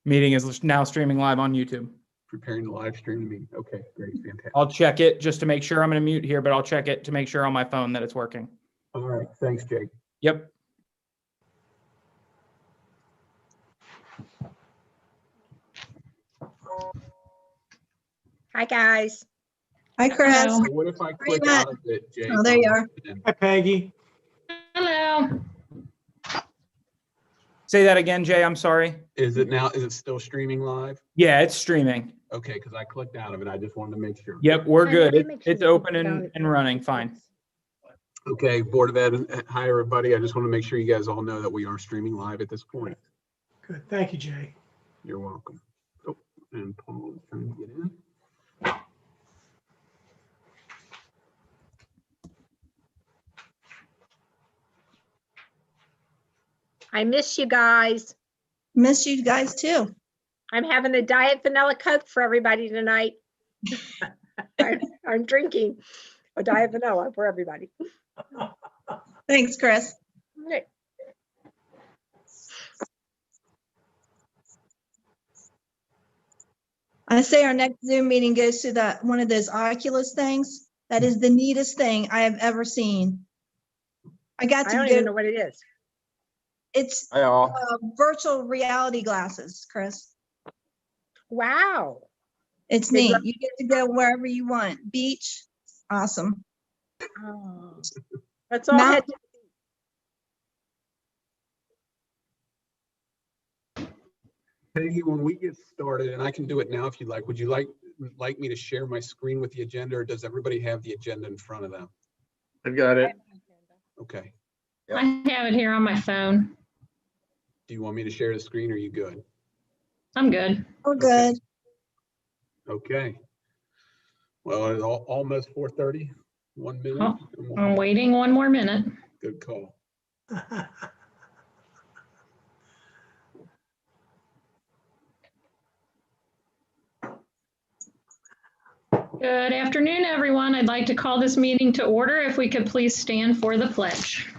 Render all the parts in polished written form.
Meeting is now streaming live on YouTube. Preparing the live stream meeting. Okay, great, fantastic. I'll check it just to make sure. I'm going to mute here, but I'll check it to make sure on my phone that it's working. All right, thanks, Jake. Yep. Hi, guys. Hi, Chris. Hello. So what if I click Matt. out of it, Jake? Oh, there you are. Hi, Peggy. Hello. Say that again, Jay. I'm sorry. Is it still streaming live? Yeah, it's streaming. Okay, because I clicked out of it. I just wanted to make sure. Yep, we're I good. wanted to make sure It's you open put it down and running fine. Okay, Board of Ed, hi, everybody. I just want to make sure you guys all know that we are streaming live at this point. Good. Thank you, Jay. You're welcome. Oh, and Paul is trying to get in. I miss you guys. Miss you guys too. I'm having a diet vanilla Coke for everybody tonight. I'm drinking a diet vanilla for everybody. Thanks, Chris. Okay. I say our next Zoom meeting goes to that one of those Oculus things. That is the neatest thing I have ever seen. I got I to don't even go. know what it is. It's Hi all. virtual reality glasses, Chris. Wow. It's Good neat. luck. You get to go wherever you want. Beach, awesome. Oh, that's all. Mount- Peggy, when we get started, and I can do it now if you like, would you like me to share my screen with the agenda, or does everybody have the agenda in front of them? I've got it. Okay. Yep. I have it here on my phone. Do you want me to share the screen, or are you good? I'm good. We're good. Okay. Well, it's almost 4:30. 1 minute. Oh, I'm waiting one more minute. Good call. Good afternoon, everyone. I'd like to call this meeting to order. If we could please stand for the pledge.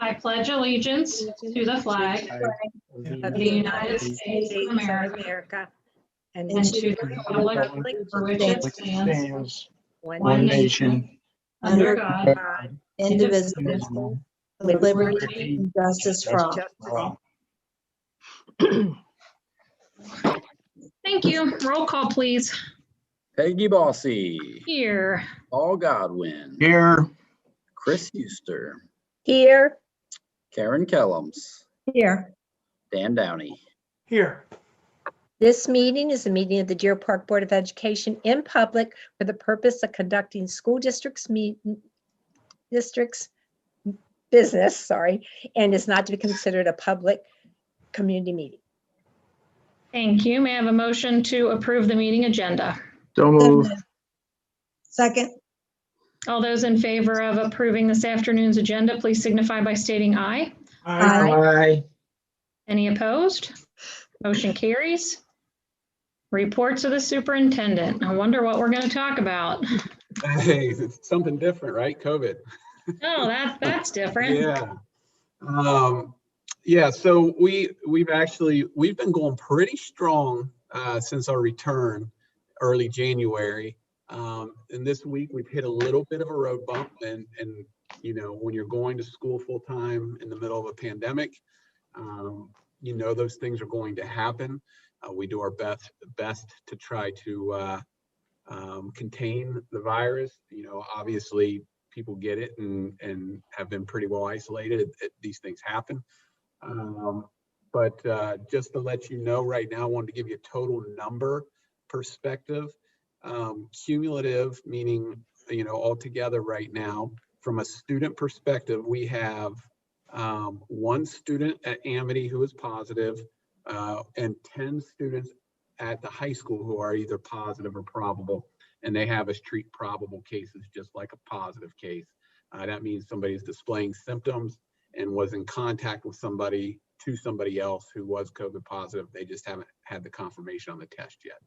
I pledge allegiance to the flag of the United States of America And and to the republic for which it stands, one nation, under God, Indivisible, with liberty and justice for all. Thank you. Roll call, please. Peggy Bossy, Here. Paul Godwin, Here. Chris Huster, here. Karen Kellums, Here. Dan Downey. Here. This meeting is a meeting of the Deer Park Board of Education in public for the purpose of conducting school districts business, and is not to be considered a public community meeting. Thank you. May I have a motion to approve the meeting agenda? So move. Second. All those in favor of approving this afternoon's agenda, please signify by stating aye. Aye. Any opposed? Motion carries. Reports of the superintendent. I wonder what we're going to talk about. Hey, it's something different, right? COVID. Oh, that's different. Yeah. Yeah, so we've been going pretty strong since our return early January. And this week we've hit a little bit of a road bump, and you know, when you're going to school full time in the middle of a pandemic, you know, those things are going to happen. We do our best to try to contain the virus. You know, obviously people get it and have been pretty well isolated. These things happen. But just to let you know right now, I wanted to give you a total number perspective. Cumulative, meaning, you know, altogether right now, from a student perspective, we have one student at Amity who is positive, and 10 students at the high school who are either positive or probable. And they have us treat probable cases just like a positive case. That means somebody's displaying symptoms and was in contact with somebody else who was COVID positive. They just haven't had the confirmation on the test yet.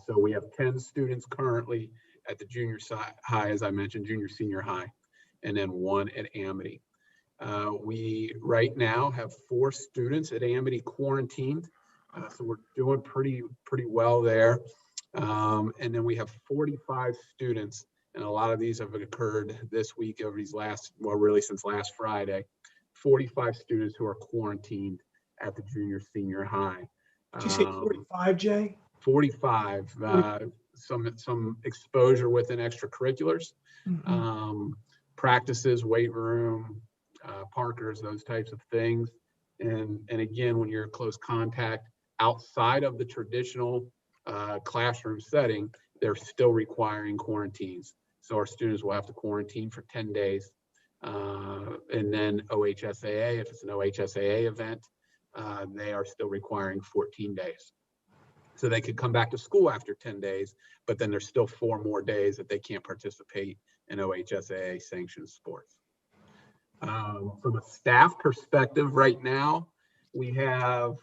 So we have 10 students currently at the junior high, as I mentioned, junior, senior high, and then one at Amity. We right now have 4 students at Amity quarantined. So we're doing pretty well there. And then we have 45 students, and a lot of these have occurred this week over these really since last Friday. 45 students who are quarantined at the junior senior high. Did you say 45, Jay? 45, some exposure within extracurriculars, practices, weight room, Parkers, those types of things. And again, when you're close contact outside of the traditional classroom setting, they're still requiring quarantines. So our students will have to quarantine for 10 days. And then OHSAA, if it's an OHSAA event, they are still requiring 14 days. So they could come back to school after 10 days, but then there's still 4 more days that they can't participate in OHSAA sanctioned sports. From a staff perspective right now, we have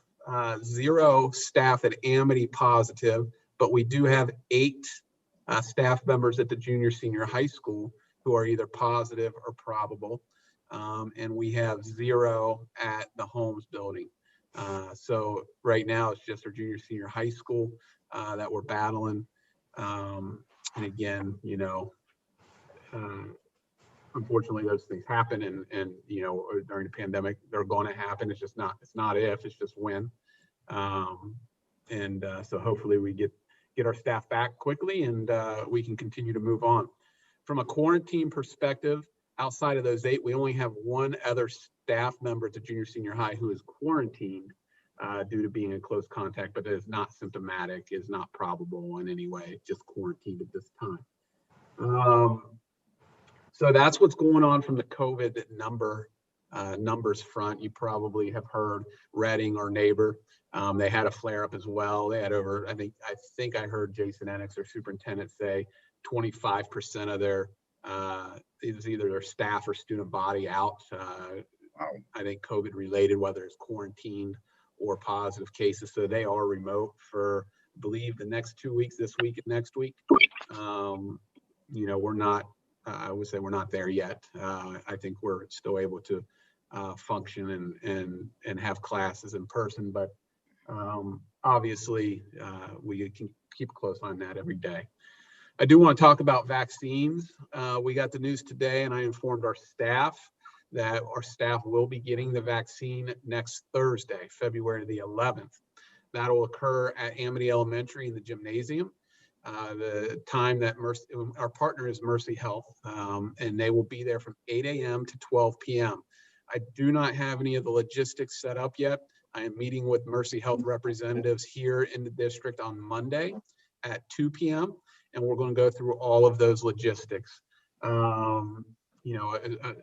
0 staff at Amity positive, but we do have 8 staff members at the junior senior high school who are either positive or probable. And we have 0 at the Holmes building. So right now it's just our junior senior high school that we're battling. And again, you know, unfortunately those things happen, and you know, during the pandemic they're going to happen. It's not if, it's just when. So hopefully we get our staff back quickly, and we can continue to move on. From a quarantine perspective, outside of those 8, we only have 1 other staff member at the junior senior high who is quarantined due to being in close contact, but is not symptomatic, is not probable in any way, just quarantined at this time. So that's what's going on from the COVID numbers front. You probably have heard Reading, our neighbor, they had a flare up as well. They had over, I think I heard Jason Enix, their superintendent, say 25% of their it was either their staff or student body out. I think COVID related, whether it's quarantined or positive cases. So they are remote for, I believe, the next 2 weeks, this week and next week. You know, we're not, I would say we're not there yet. I think we're still able to function and have classes in person, but obviously we can keep a close eye on that every day. I do want to talk about vaccines. We got the news today, and I informed our staff that our staff will be getting the vaccine next Thursday, February the 11th. That will occur at Amity Elementary in the gymnasium. The time that our partner is Mercy Health, and they will be there from 8 a.m. to 12 p.m. I do not have any of the logistics set up yet. I am meeting with Mercy Health representatives here in the district on Monday at 2 p.m. and we're going to go through all of those logistics. You know,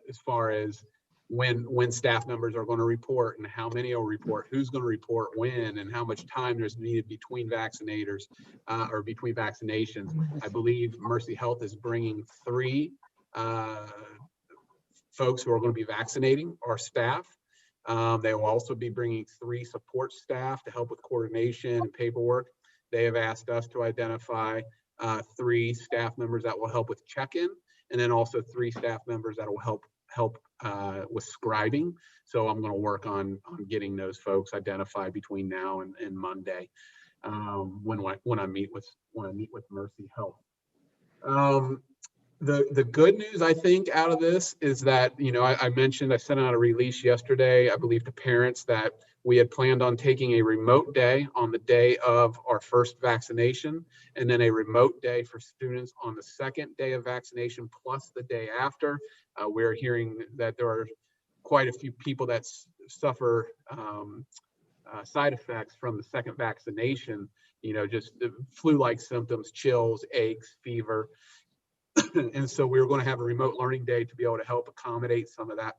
as far as when staff members are going to report and how many will report, who's going to report when, and how much time there's needed between vaccinators or between vaccinations. I believe Mercy Health is bringing 3 folks who are going to be vaccinating our staff. They will also be bringing 3 support staff to help with coordination and paperwork. They have asked us to identify 3 staff members that will help with check-in, and then also 3 staff members that will help with scribing. So I'm going to work on getting those folks identified between now and Monday when I meet with Mercy Health. The good news, I think, out of this is that, you know, I mentioned, I sent out a release yesterday, I believe, to parents that we had planned on taking a remote day on the day of our first vaccination, and then a remote day for students on the second day of vaccination plus the day after. We're hearing that there are quite a few people that suffer side effects from the second vaccination, you know, just flu-like symptoms, chills, aches, fever. And so we were going to have a remote learning day to be able to help accommodate some of that.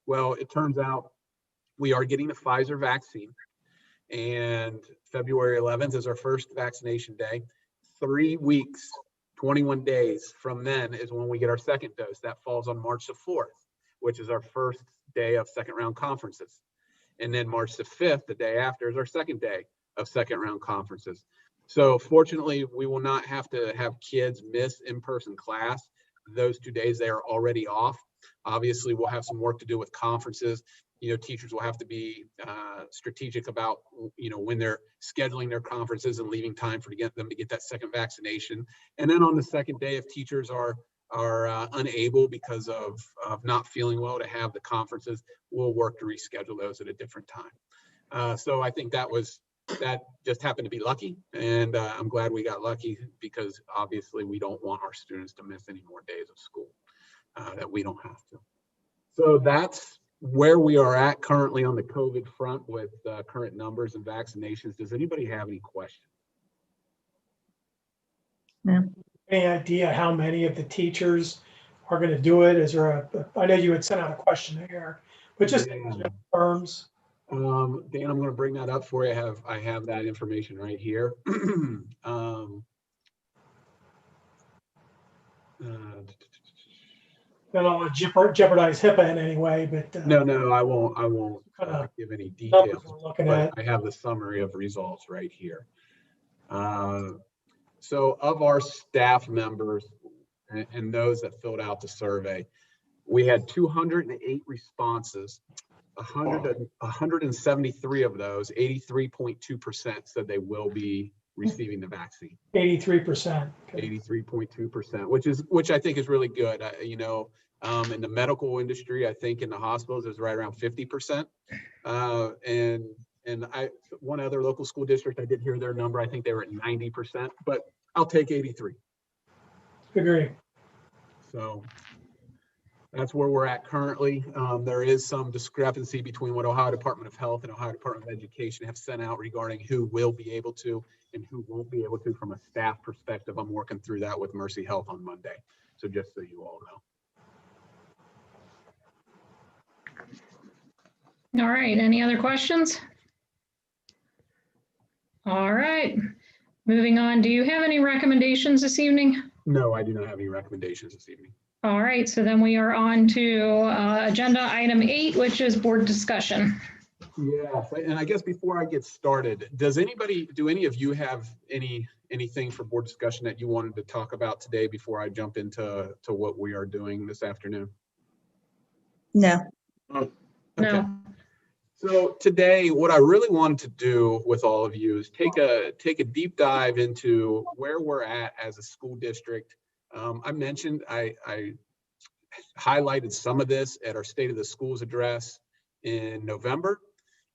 Well, it turns out we are getting the Pfizer vaccine, and February 11th is our first vaccination day. 3 weeks, 21 days from then is when we get our second dose. That falls on March the 4th, which is our first day of second round conferences. And then March the 5th, the day after, is our second day of second round conferences. So fortunately, we will not have to have kids miss in-person class. Those 2 days they are already off. Obviously, we'll have some work to do with conferences. You know, teachers will have to be strategic about, you know, when they're scheduling their conferences and leaving time for them to get that second vaccination. And then on the second day, if teachers are unable because of not feeling well to have the conferences, we'll work to reschedule those at a different time. So I think that just happened to be lucky, and I'm glad we got lucky, because obviously we don't want our students to miss any more days of school that we don't have to. So that's where we are at currently on the COVID front with current numbers and vaccinations. Does anybody have any questions? Any idea how many of the teachers are going to do it? Is there I know you had sent out a questionnaire, but just terms. Dan, I'm going to bring that up for you. I have that information right here. I don't want to jeopardize HIPAA in any way, but No, I won't give any numbers details, we're looking but at. I have the summary of results right here. So of our staff members and those that filled out the survey, we had 208 responses. 173 of those, 83.2%, said they will be receiving the vaccine. 83%. 83.2%, which I think is really good. You know, in the medical industry, I think in the hospitals is right around 50%. And one other local school district, I did hear their number. I think they were at 90%, but I'll take 83. Agree. So that's where we're at currently. There is some discrepancy between what Ohio Department of Health and Ohio Department of Education have sent out regarding who will be able to and who won't be able to from a staff perspective. I'm working through that with Mercy Health on Monday. So just so you all know. All right, any other questions? All right, moving on. Do you have any recommendations this evening? No, I do not have any recommendations this evening. All right, so then we are on to agenda item 8, which is board discussion. Yes, and I guess before I get started, do any of you have anything for board discussion that you wanted to talk about today before I jump into what we are doing this afternoon? No. Okay. No. So today, what I really wanted to do with all of you is take a deep dive into where we're at as a school district. I mentioned I highlighted some of this at our State of the Schools address in November,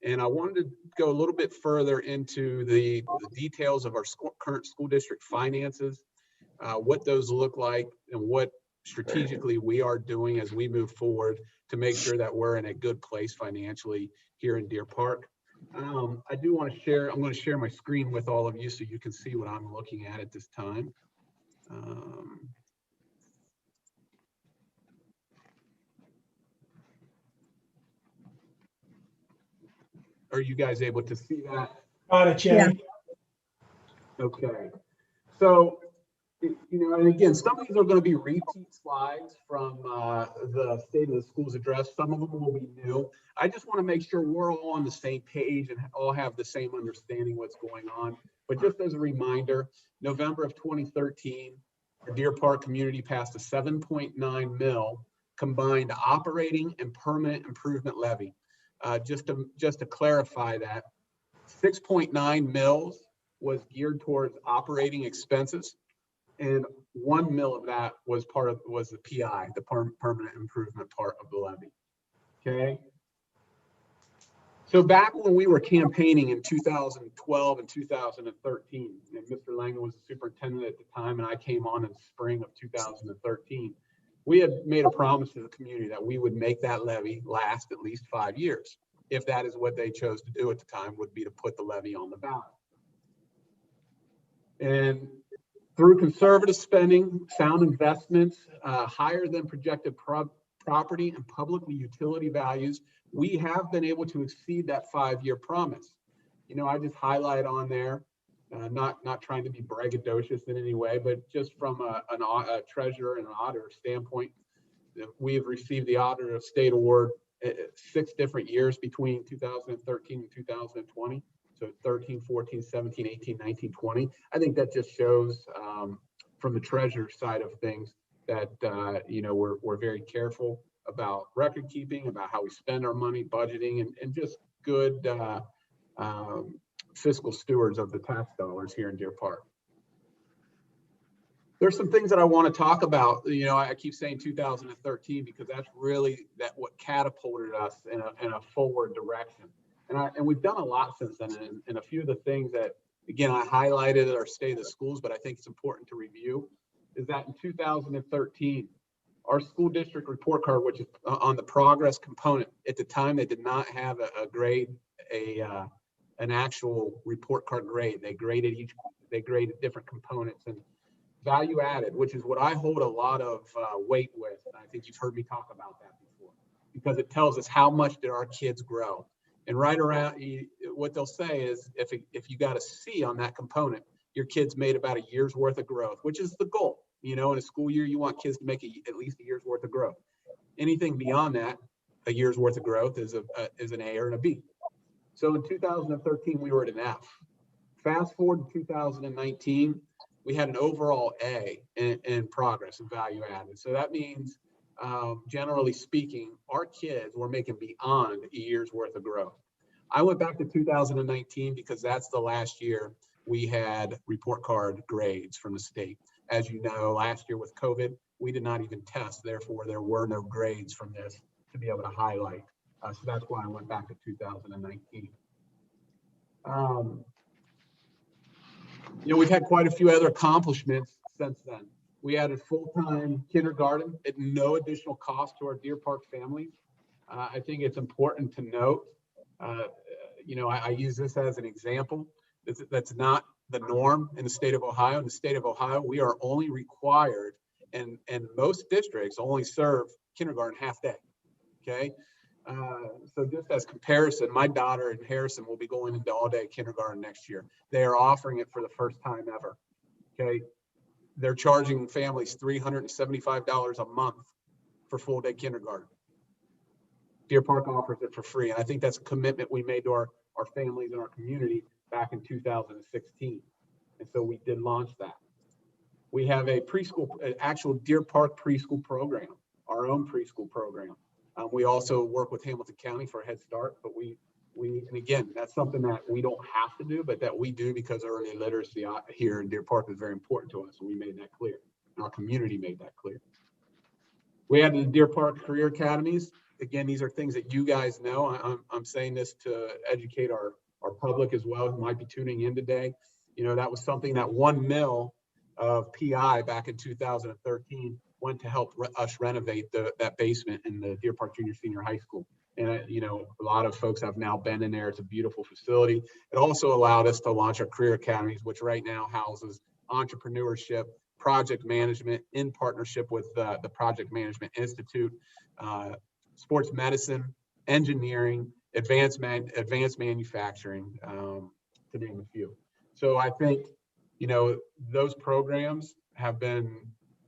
and I wanted to go a little bit further into the details of our current school district finances, what those look like, and what strategically we are doing as we move forward to make sure that we're in a good place financially here in Deer Park. I do want to share, I'm going to share my screen with all of you so you can see what I'm looking at this time. Are you guys able to see that? Got it, Jay. Yeah. Okay. So, you know, and again, some of these are going to be repeat slides from the State of the Schools address. Some of them will be new. I just want to make sure we're all on the same page and all have the same understanding what's going on. But just as a reminder, November of 2013, our Deer Park community passed a 7.9 mil combined operating and permanent improvement levy. Just to clarify that, 6.9 mils was geared towards operating expenses, and 1 mil of that was the PI, the permanent improvement part of the levy. Okay. So back when we were campaigning in 2012 and 2013, and Mr. Langen was the superintendent at the time, and I came on in the spring of 2013, we had made a promise to the community that we would make that levy last at least 5 years. If that is what they chose to do at the time, would be to put the levy on the ballot. And through conservative spending, sound investments, higher than projected property and public utility values, we have been able to exceed that 5-year promise. You know, I just highlight on there, not trying to be braggadocious in any way, but just from a treasurer and an auditor standpoint, we have received the Auditor of State Award 6 different years between 2013 and 2020. So 13, 14, 17, 18, 19, 20. I think that just shows from the treasurer side of things that, you know, we're very careful about record keeping, about how we spend our money, budgeting, and just good fiscal stewards of the tax dollars here in Deer Park. There's some things that I want to talk about. You know, I keep saying 2013 because that's really what catapulted us in a forward direction. And we've done a lot since then. And a few of the things that, again, I highlighted at our State of the Schools, but I think it's important to review, is that in 2013, our school district report card, which is on the progress component, at the time they did not have a grade, an actual report card grade. They graded different components, and value added, which is what I hold a lot of weight with. I think you've heard me talk about that before, because it tells us how much did our kids grow. And right around, what they'll say is if you got a C on that component, your kids made about a year's worth of growth, which is the goal. You know, in a school year, you want kids to make at least a year's worth of growth. Anything beyond that, a year's worth of growth is an A or an B. So in 2013, we were at an F. Fast forward to 2019, we had an overall A in progress and value added. So that means, generally speaking, our kids were making beyond a year's worth of growth. I went back to 2019 because that's the last year we had report card grades from the state. As you know, last year with COVID, we did not even test. Therefore, there were no grades from this to be able to highlight. So that's why I went back to 2019. You know, we've had quite a few other accomplishments since then. We added full-time kindergarten at no additional cost to our Deer Park families. I think it's important to note, you know, I use this as an example. That's not the norm in the state of Ohio. In the state of Ohio, we are only required, and most districts only serve kindergarten half day, okay? So just as comparison, my daughter in Harrison will be going into all-day kindergarten next year. They are offering it for the first time ever, okay? They're charging families $375 a month for full-day kindergarten. Deer Park offers it for free, and I think that's a commitment we made to our families and our community back in 2016, and so we did launch that. We have a preschool, an actual Deer Park preschool program, our own preschool program. We also work with Hamilton County for a Head Start, but and again, that's something that we don't have to do, but that we do because early literacy here in Deer Park is very important to us, and we made that clear, and our community made that clear. We added the Deer Park Career Academies. Again, these are things that you guys know. I'm saying this to educate our public as well, who might be tuning in today. You know, that was something that $1 million of PI back in 2013 went to help us renovate that basement in the Deer Park Junior Senior High School. And, you know, a lot of folks have now been in there. It's a beautiful facility. It also allowed us to launch our career academies, which right now houses entrepreneurship, project management in partnership with the Project Management Institute, sports medicine, engineering, advanced manufacturing, to name a few. So I think, you know, those programs have been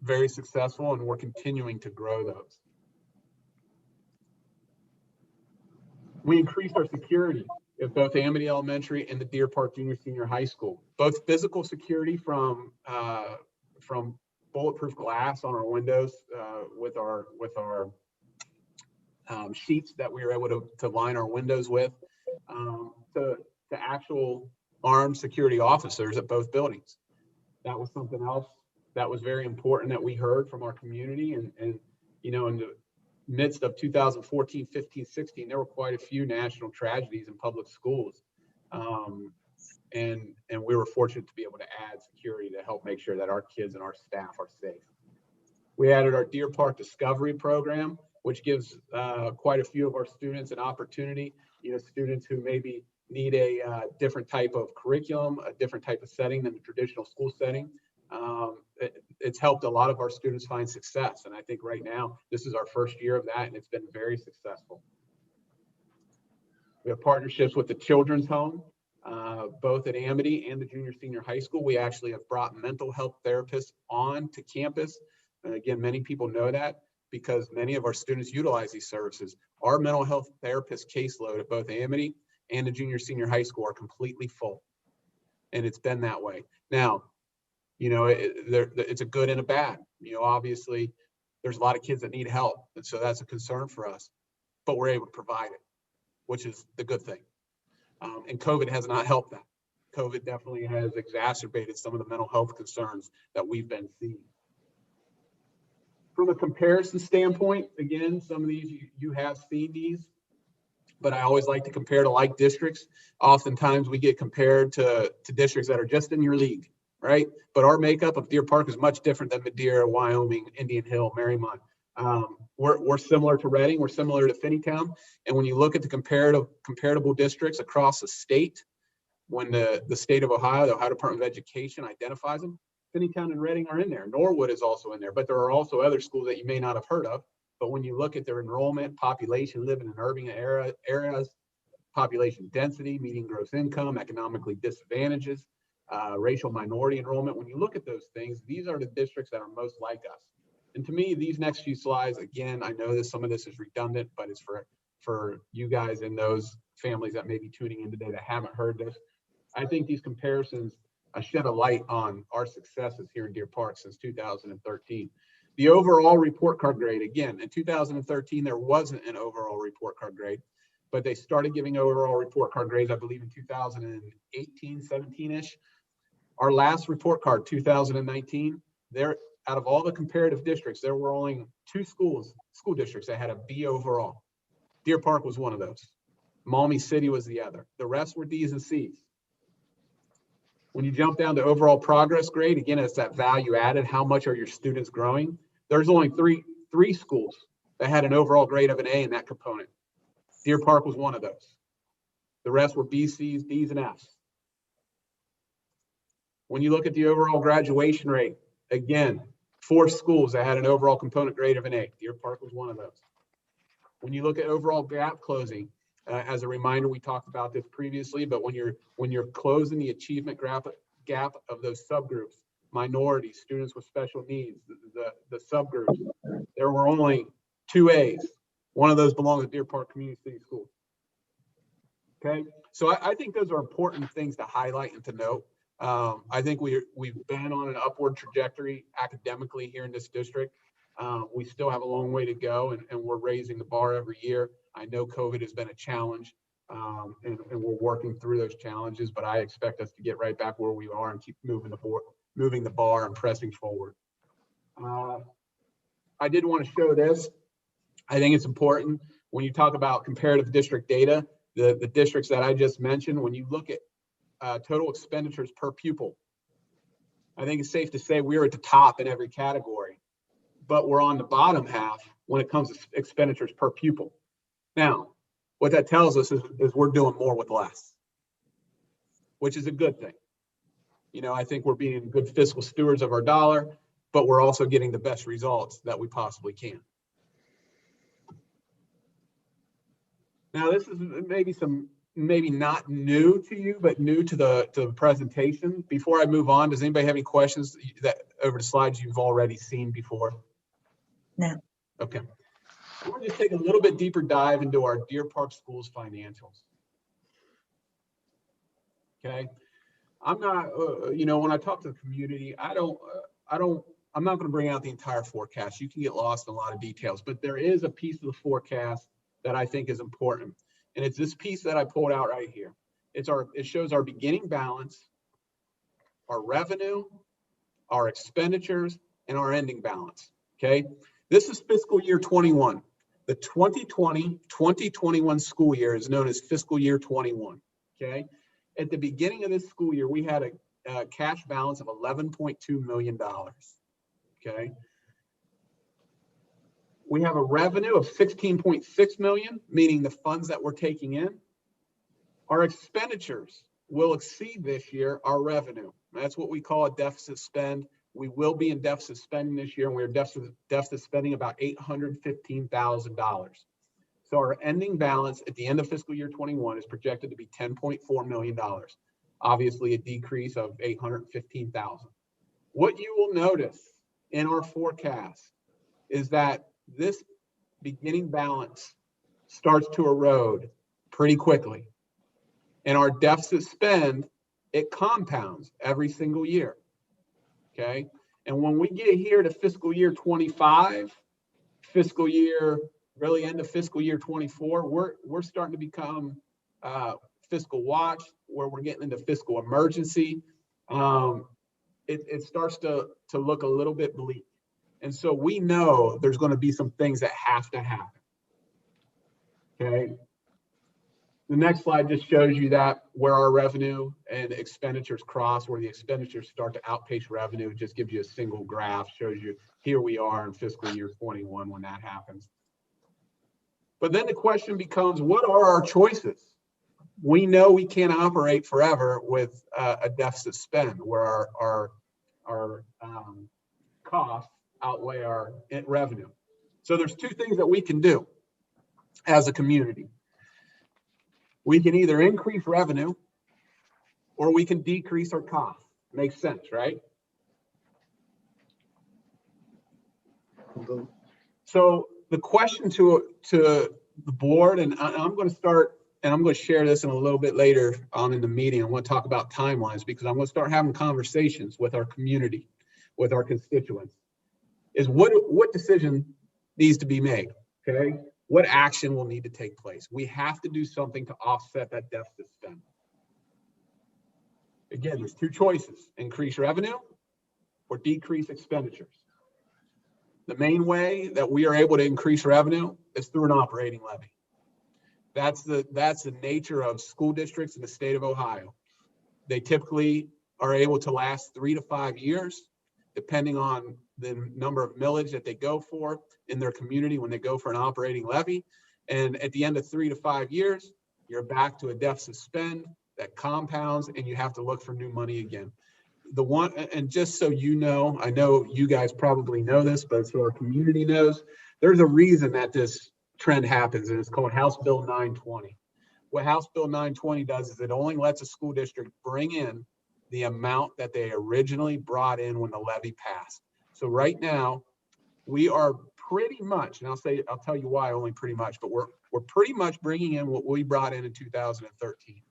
very successful, and we're continuing to grow those. We increased our security at both Amity Elementary and the Deer Park Junior Senior High School. Both physical security from bulletproof glass on our windows with our sheets that we were able to line our windows with, to actual armed security officers at both buildings. That was something else that was very important that we heard from our community. And you know, in the midst of 2014, 15, 16, there were quite a few national tragedies in public schools. And we were fortunate to be able to add security to help make sure that our kids and our staff are safe. We added our Deer Park Discovery program, which gives quite a few of our students an opportunity, you know, students who maybe need a different type of curriculum, a different type of setting than the traditional school setting. It's helped a lot of our students find success. And I think right now, this is our first year of that, and it's been very successful. We have partnerships with the Children's Home, both at Amity and the Junior Senior High School. We actually have brought mental health therapists on to campus. And again, many people know that because many of our students utilize these services. Our mental health therapist caseload at both Amity and the Junior Senior High School are completely full. And it's been that way. Now, you know, it's a good and a bad. You know, obviously, there's a lot of kids that need help. And so that's a concern for us, but we're able to provide it, which is the good thing. And COVID has not helped that. COVID definitely has exacerbated some of the mental health concerns that we've been seeing. From a comparison standpoint, again, some of these you have seen these, but I always like to compare to like districts. Oftentimes we get compared to districts that are just in your league, right? But our makeup of Deer Park is much different than Madeira, Wyoming, Indian Hill, Marymount. We're similar to Reading, we're similar to Finneytown. And when you look at the comparable districts across the state, when the state of Ohio, the Ohio Department of Education identifies them, Finneytown and Reading are in there. Norwood is also in there, but there are also other schools that you may not have heard of. But when you look at their enrollment, population living in urban areas, population density, median gross income, economically disadvantages, racial minority enrollment, when you look at those things, these are the districts that are most like us. And to me, these next few slides, again, I know that some of this is redundant, but it's for you guys and those families that may be tuning in today that haven't heard this. I think these comparisons shed a light on our successes here in Deer Park since 2013. The overall report card grade, again, in 2013, there wasn't an overall report card grade, but they started giving overall report card grades, I believe, in 2018, 17-ish. Our last report card, 2019, there, out of all the comparative districts, there were only 2 school districts that had a B overall. Deer Park was one of those. Maumee City was the other. The rest were D's and C's. When you jump down to overall progress grade, again, it's that value added. How much are your students growing? There's only three schools that had an overall grade of an A in that component. Deer Park was one of those. The rest were B, C's, D's, and F's. When you look at the overall graduation rate, again, 4 schools that had an overall component grade of an A. Deer Park was one of those. When you look at overall gap closing, as a reminder, we talked about this previously, but when you're closing the achievement gap of those subgroups, minorities, students with special needs, the subgroups, there were only 2 A's. One of those belongs to Deer Park Community City Schools. Okay, so I think those are important things to highlight and to note. I think we've been on an upward trajectory academically here in this district. We still have a long way to go, and we're raising the bar every year. I know COVID has been a challenge, and we're working through those challenges, but I expect us to get right back where we are and keep moving the bar and pressing forward. I did want to show this. I think it's important when you talk about comparative district data, the districts that I just mentioned, when you look at total expenditures per pupil, I think it's safe to say we're at the top in every category, but we're on the bottom half when it comes to expenditures per pupil. Now, what that tells us is we're doing more with less, which is a good thing. You know, I think we're being good fiscal stewards of our dollar, but we're also getting the best results that we possibly can. Now, this is maybe not new to you, but new to the presentation. Before I move on, does anybody have any questions that over the slides you've already seen before? No. Okay. I want to just take a little bit deeper dive into our Deer Park Schools financials. Okay, I'm not, when I talk to the community, I'm not going to bring out the entire forecast. You can get lost in a lot of details, but there is a piece of the forecast that I think is important, and it's this piece that I pulled out right here. It shows our beginning balance, our revenue, our expenditures, and our ending balance. Okay, this is fiscal year 21. The 2020-2021 school year is known as fiscal year 21. Okay, at the beginning of this school year, we had a cash balance of $11.2 million. Okay, we have a revenue of $16.6 million, meaning the funds that we're taking in. Our expenditures will exceed this year our revenue. That's what we call a deficit spend. We will be in deficit spending this year, and we're deficit spending about $815,000. So our ending balance at the end of fiscal year 21 is projected to be $10.4 million. Obviously a decrease of $815,000. What you will notice in our forecast is that this beginning balance starts to erode pretty quickly. And our deficit spend, it compounds every single year. Okay, and when we get here to fiscal year 25, fiscal year, really end of fiscal year 24, we're starting to become fiscal watch, where we're getting into fiscal emergency. It starts to look a little bit bleak. And so we know there's going to be some things that have to happen. Okay. The next slide just shows you that where our revenue and expenditures cross, where the expenditures start to outpace revenue. It just gives you a single graph, shows you here we are in fiscal year 21 when that happens. But then the question becomes, what are our choices? We know we can't operate forever with a deficit spend where our costs outweigh our revenue. So there's two things that we can do as a community. We can either increase revenue or we can decrease our costs. Makes sense, right? So the question to the board, and I'm going to start, and I'm going to share this in a little bit later on in the meeting. I want to talk about timelines because I'm going to start having conversations with our community, with our constituents, is what decision needs to be made, okay? What action will need to take place? We have to do something to offset that deficit spend. Again, there's two choices: increase revenue or decrease expenditures. The main way that we are able to increase revenue is through an operating levy. That's the nature of school districts in the state of Ohio. They typically are able to last 3 to 5 years, depending on the number of millage that they go for in their community when they go for an operating levy. And at the end of 3 to 5 years, you're back to a deficit spend that compounds and you have to look for new money again. And just so you know, I know you guys probably know this, but so our community knows, there's a reason that this trend happens, and it's called House Bill 920. What House Bill 920 does is it only lets a school district bring in the amount that they originally brought in when the levy passed. So right now, we are pretty much, and I'll tell you why only pretty much, but we're pretty much bringing in what we brought in 2013.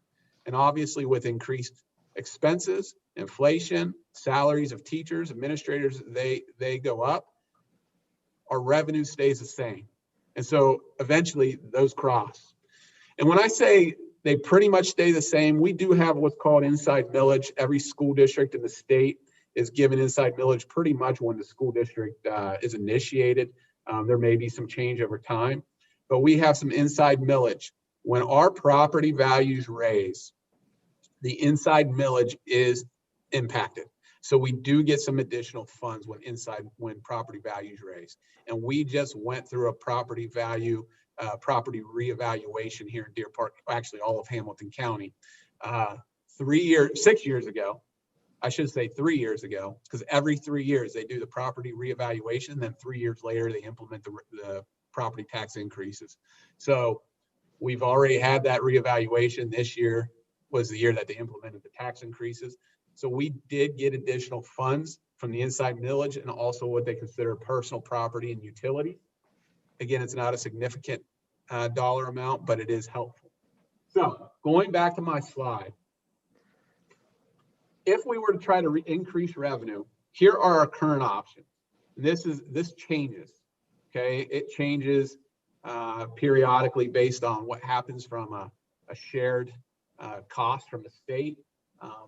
And obviously with increased expenses, inflation, salaries of teachers, administrators, they go up. Our revenue stays the same. And so eventually those cross. And when I say they pretty much stay the same, we do have what's called inside millage. Every school district in the state is given inside millage pretty much when the school district is initiated. There may be some change over time, but we have some inside millage. When our property values raise, the inside millage is impacted. So we do get some additional funds when property values raise. And we just went through a property value, property reevaluation here in Deer Park, actually all of Hamilton County, 6 years ago. I should say 3 years ago, because every 3 years they do the property reevaluation. Then 3 years later, they implement the property tax increases. So we've already had that reevaluation. This year was the year that they implemented the tax increases. So we did get additional funds from the inside millage and also what they consider personal property and utility. Again, it's not a significant dollar amount, but it is helpful. So going back to my slide, if we were to try to increase revenue, here are our current options. This changes, okay? It changes periodically based on what happens from a shared cost from the state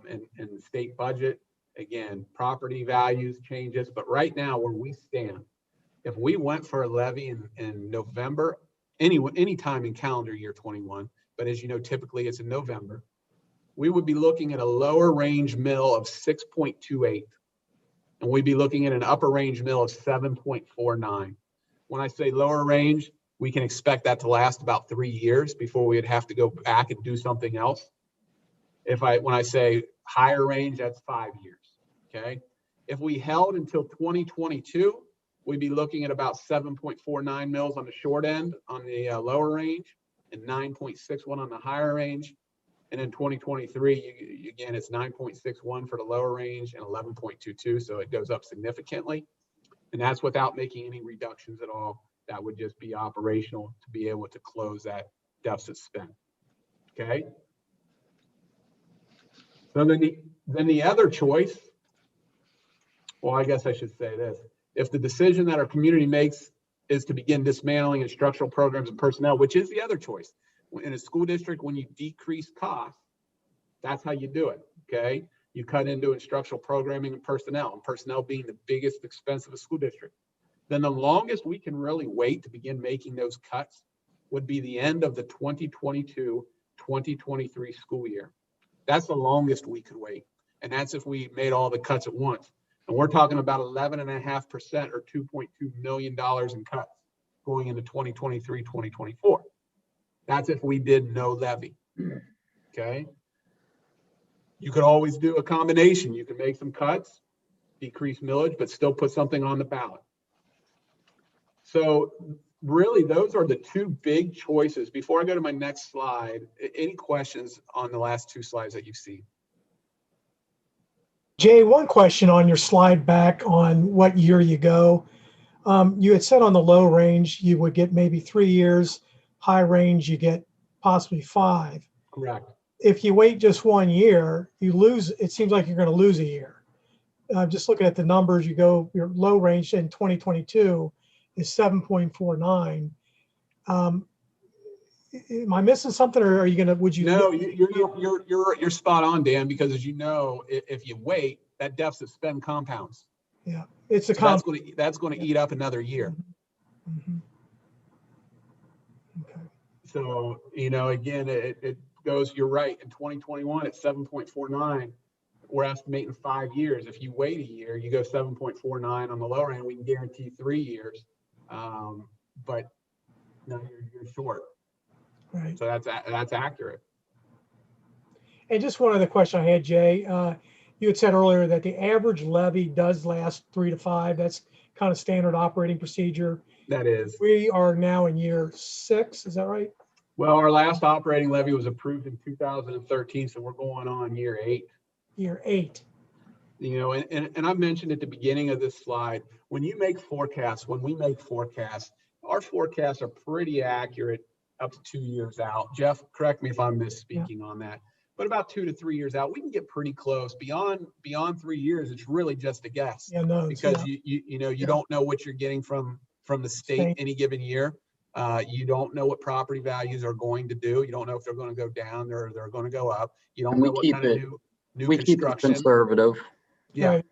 and the state budget. Again, property values changes, but right now where we stand, if we went for a levy in November, any time in calendar year 21, but as you know, typically it's in November, we would be looking at a lower range mill of 6.28, and we'd be looking at an upper range mill of 7.49. When I say lower range, we can expect that to last about 3 years before we'd have to go back and do something else. When I say higher range, that's 5 years, okay? If we held until 2022, we'd be looking at about 7.49 mils on the short end on the lower range and 9.61 on the higher range. And in 2023, again, it's 9.61 for the lower range and 11.22. So it goes up significantly. And that's without making any reductions at all. That would just be operational to be able to close that deficit spend. Okay. So then the other choice, well, I guess I should say this. If the decision that our community makes is to begin dismantling instructional programs and personnel, which is the other choice. In a school district, when you decrease costs, that's how you do it, okay? You cut into instructional programming and personnel being the biggest expense of a school district. Then the longest we can really wait to begin making those cuts would be the end of the 2022-2023 school year. That's the longest we could wait. And that's if we made all the cuts at once. And we're talking about 11.5% or $2.2 million in cuts going into 2023-2024. That's if we did no levy, okay? You could always do a combination. You can make some cuts, decrease millage, but still put something on the ballot. So really, those are the two big choices. Before I go to my next slide, any questions on the last two slides that you've seen? Jay, one question on your slide back on what year you go. You had said on the low range, you would get maybe 3 years, high range, you get possibly 5. Correct. If you wait just 1 year, you lose, it seems like you're going to lose a year. Just looking at the numbers, you go, your low range in 2022 is 7.49. Am I missing something, or are you going to, would you? No, you're spot on, Dan, because as you know, if you wait, that deficit spend compounds. Yeah, it's a So that's going to eat up another year. Mhm. Okay. So, you know, again, it goes, you're right, in 2021 at 7.49, we're estimating 5 years. If you wait a year, you go 7.49 on the lower end, we can guarantee 3 years. But no, you're short. Right. So that's accurate. And just one other question I had, Jay. You had said earlier that the average levy does last 3 to 5. That's kind of standard operating procedure. That is. We are now in year 6. Is that right? Well, our last operating levy was approved in 2013, so we're going on year 8. Year 8. You know, and I mentioned at the beginning of this slide, when we make forecasts, our forecasts are pretty accurate up to 2 years out. Jeff, correct me if I'm misspeaking on that, but about 2 to 3 years out, we can get pretty close. Beyond 3 years, it's really just a guess. Yeah, no, Because you don't know what you're getting from the state any given year. You don't know what property values are going to do. You don't know if they're going to go down or they're going to go up. You don't know what kind of new We keep it construction. conservative. Yeah. Right.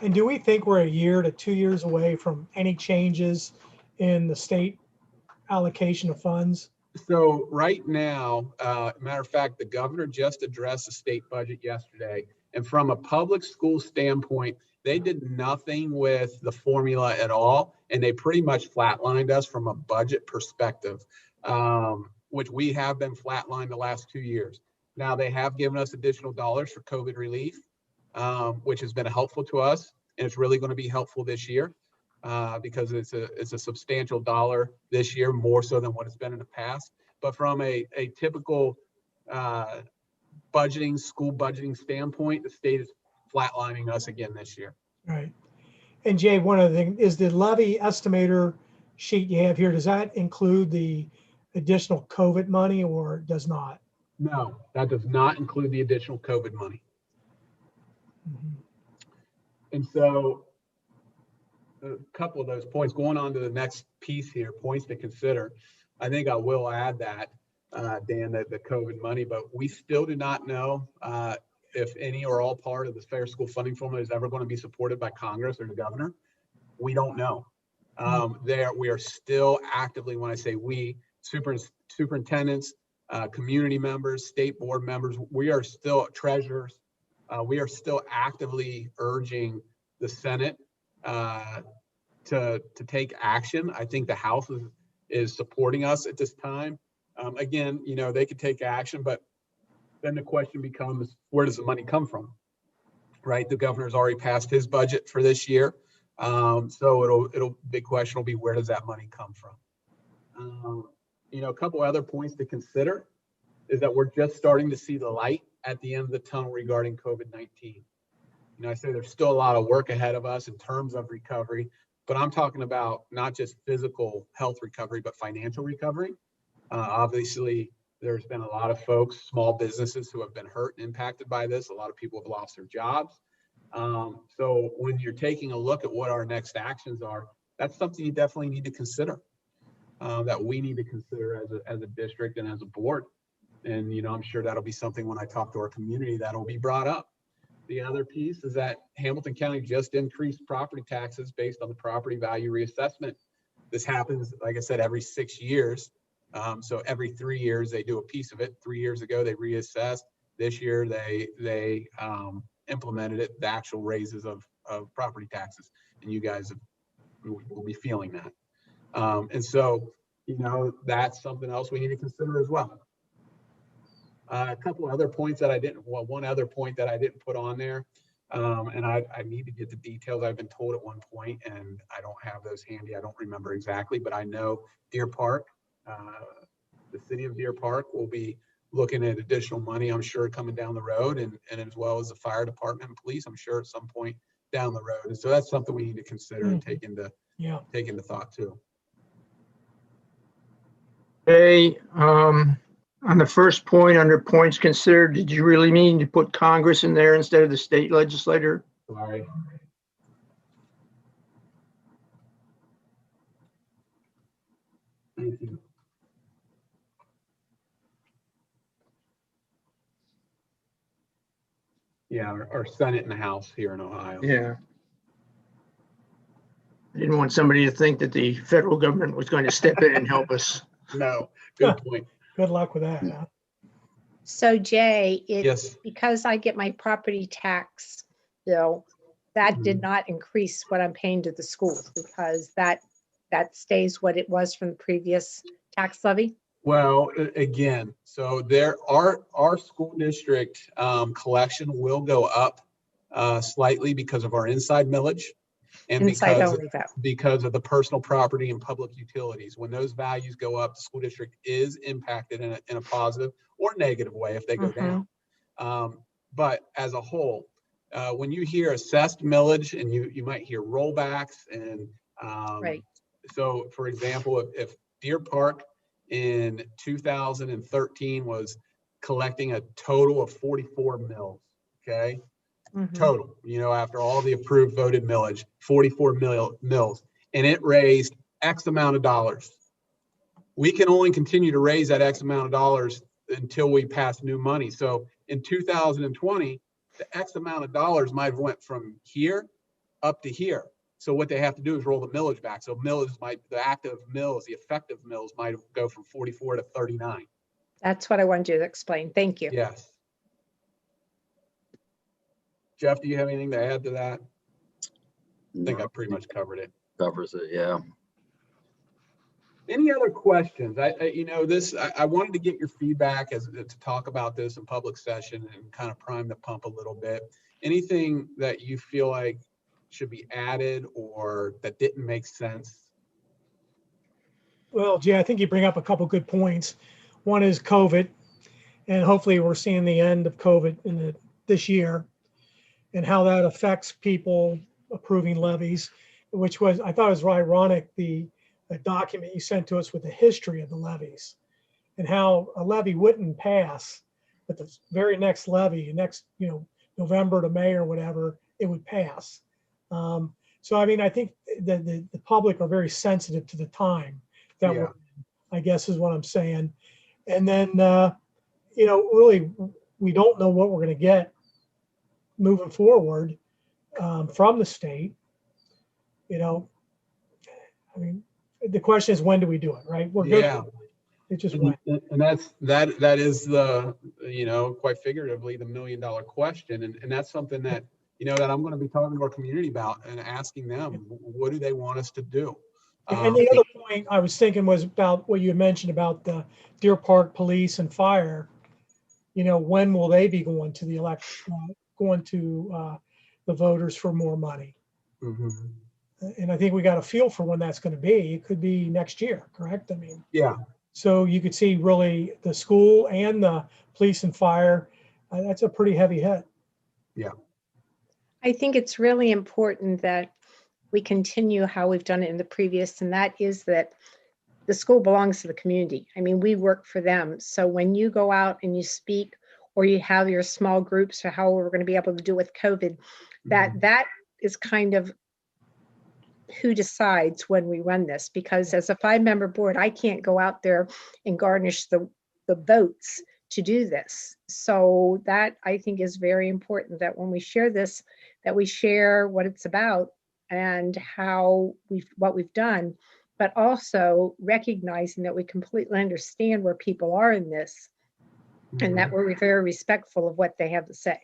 And do we think we're a year to 2 years away from any changes in the state allocation of funds? So right now, matter of fact, the governor just addressed the state budget yesterday. And from a public school standpoint, they did nothing with the formula at all. And they pretty much flatlined us from a budget perspective, which we have been flatlined the last 2 years. Now they have given us additional dollars for COVID relief, which has been helpful to us. And it's really going to be helpful this year. Because it's a substantial dollar this year, more so than what it's been in the past. But from a typical school budgeting standpoint, the state is flatlining us again this year. Right. And Jay, one other thing is the levy estimator sheet you have here, does that include the additional COVID money or does not? No, that does not include the additional COVID money. Mhm. And so a couple of those points, going on to the next piece here, points to consider. I think I will add that, Dan, the COVID money, but we still do not know if any or all part of the fair school funding formula is ever going to be supported by Congress or the governor. We don't know. We are still actively, when I say we, superintendents, community members, state board members, we are still treasurers. We are still actively urging the Senate to take action. I think the House is supporting us at this time. Again, you know, they could take action, but then the question becomes, where does the money come from? Right? The governor's already passed his budget for this year. So big question will be, where does that money come from? You know, a couple other points to consider is that we're just starting to see the light at the end of the tunnel regarding COVID-19. You know, I say there's still a lot of work ahead of us in terms of recovery, but I'm talking about not just physical health recovery, but financial recovery. Obviously, there's been a lot of folks, small businesses who have been hurt and impacted by this. A lot of people have lost their jobs. So when you're taking a look at what our next actions are, that's something you definitely need to consider, that we need to consider as a district and as a board. And, I'm sure that'll be something when I talk to our community that'll be brought up. The other piece is that Hamilton County just increased property taxes based on the property value reassessment. This happens, like I said, every 6 years. So every 3 years they do a piece of it. 3 years ago they reassessed. This year they implemented it, the actual raises of property taxes, and you guys will be feeling that. And so, that's something else we need to consider as well. A couple other points that one other point that I didn't put on there, and I need to get the details. I've been told at one point, and I don't have those handy. I don't remember exactly, but I know Deer Park, the city of Deer Park will be looking at additional money, I'm sure, coming down the road, and as well as the fire department and police, I'm sure at some point down the road. And so that's something we need to consider and take into thought too. Okay, on the first point, under points considered, did you really mean to put Congress in there instead of the state legislator? Sorry. Thank you. Yeah, our Senate and the House here in Ohio. Yeah. I didn't want somebody to think that the federal government was going to step in and help us. No, good point. Good luck with that. Huh? So Jay, Yes. because I get my property tax bill, that did not increase what I'm paying to the schools, because that stays what it was from the previous tax levy. Well, again, so our school district collection will go up slightly because of our inside millage and Inside only though. because of the personal property and public utilities. When those values go up, the school district is impacted in a positive or negative way if they go down. But as a whole, when you hear assessed millage, and you might hear rollbacks, and Right. so for example, if Deer Park in 2013 was collecting a total of 44 mills, okay? Total, after all the approved voted millage, 44 mills, and it raised X amount of dollars. We can only continue to raise that X amount of dollars until we pass new money. So in 2020, the X amount of dollars might have went from here up to here. So what they have to do is roll the millage back. So the active mills, the effective mills might go from 44 to 39. That's what I wanted you to explain. Thank you. Yes. Jeff, do you have anything to add to that? I think I pretty much covered it. Covers it, yeah. Any other questions? I wanted to get your feedback to talk about this in public session and kind of prime the pump a little bit. Anything that you feel like should be added or that didn't make sense? Well, Jay, I think you bring up a couple good points. One is COVID, and hopefully we're seeing the end of COVID this year, and how that affects people approving levies, which was, I thought it was ironic, the document you sent to us with the history of the levies and how a levy wouldn't pass, but the very next levy, November to May or whatever, it would pass. So, I mean, I think that the public are very sensitive to the time that we're in, I guess is what I'm saying. And then, really, we don't know what we're going to get moving forward from the state. I mean, the question is, when do we do it, right? We're good. Yeah. It's just when. And that is the, quite figuratively, the $1 million question. And that's something that, that I'm going to be talking to our community about and asking them, what do they want us to do? And the other point I was thinking was about what you mentioned about the Deer Park Police and Fire. When will they be going to the election, going to the voters for more money? And I think we got a feel for when that's going to be. It could be next year, correct? I mean, yeah. So you could see really the school and the police and fire. That's a pretty heavy hit. Yeah. I think it's really important that we continue how we've done it in the previous, and that is that the school belongs to the community. I mean, we work for them. So when you go out and you speak, or you have your small groups, or how we're going to be able to do with COVID, that is kind of who decides when we run this, because as a 5-member board, I can't go out there and garnish the votes to do this. So that I think is very important, that when we share this, that we share what it's about and what we've done, but also recognizing that we completely understand where people are in this and that we're very respectful of what they have to say.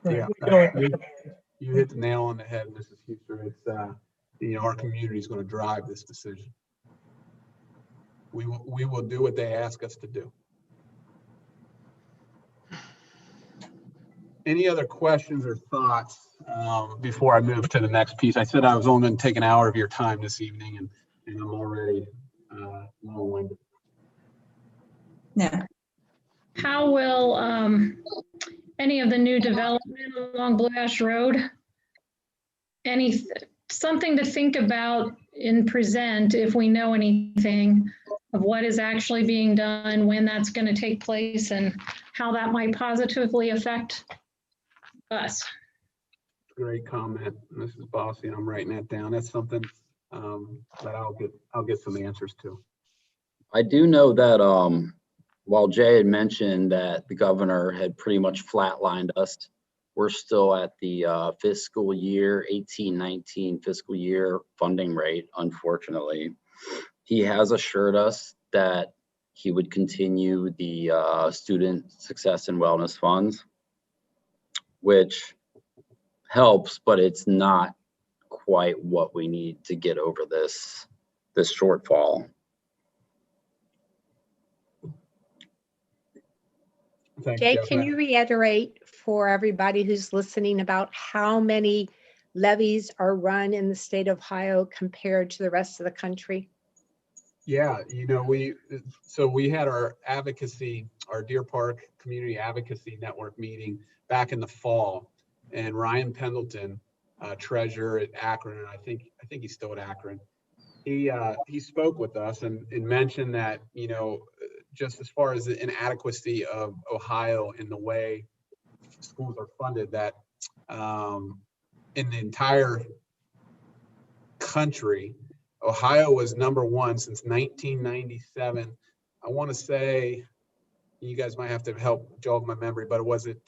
Right. Yeah. We don't- You hit the nail on the head, Mrs. Huster. It's, our community is going to drive this decision. We will do what they ask us to do. Any other questions or thoughts before I move to the next piece? I said I was only going to take an hour of your time this evening, and I'm already long-winded. Yeah. How will any of the new development along Blue Ash Road, something to think about and present if we know anything of what is actually being done, when that's going to take place, and how that might positively affect us? Great comment, Mrs. Bossy. I'm writing that down. That's something that I'll get some answers to. I do know that while Jay had mentioned that the governor had pretty much flatlined us, we're still at the fiscal year 18-19 fiscal year funding rate, unfortunately. He has assured us that he would continue the student success and wellness funds, which helps, but it's not quite what we need to get over this shortfall. Thanks, Jay, Jeff. can you reiterate for everybody who's listening about how many levies are run in the state of Ohio compared to the rest of the country? Yeah, we had our Deer Park Community Advocacy Network meeting back in the fall, and Ryan Pendleton, treasurer at Akron, and I think he's still at Akron. He spoke with us and mentioned that, just as far as the inadequacy of Ohio in the way schools are funded, that in the entire country, Ohio was #1 since 1997. I want to say, you guys might have to help jog my memory, but was it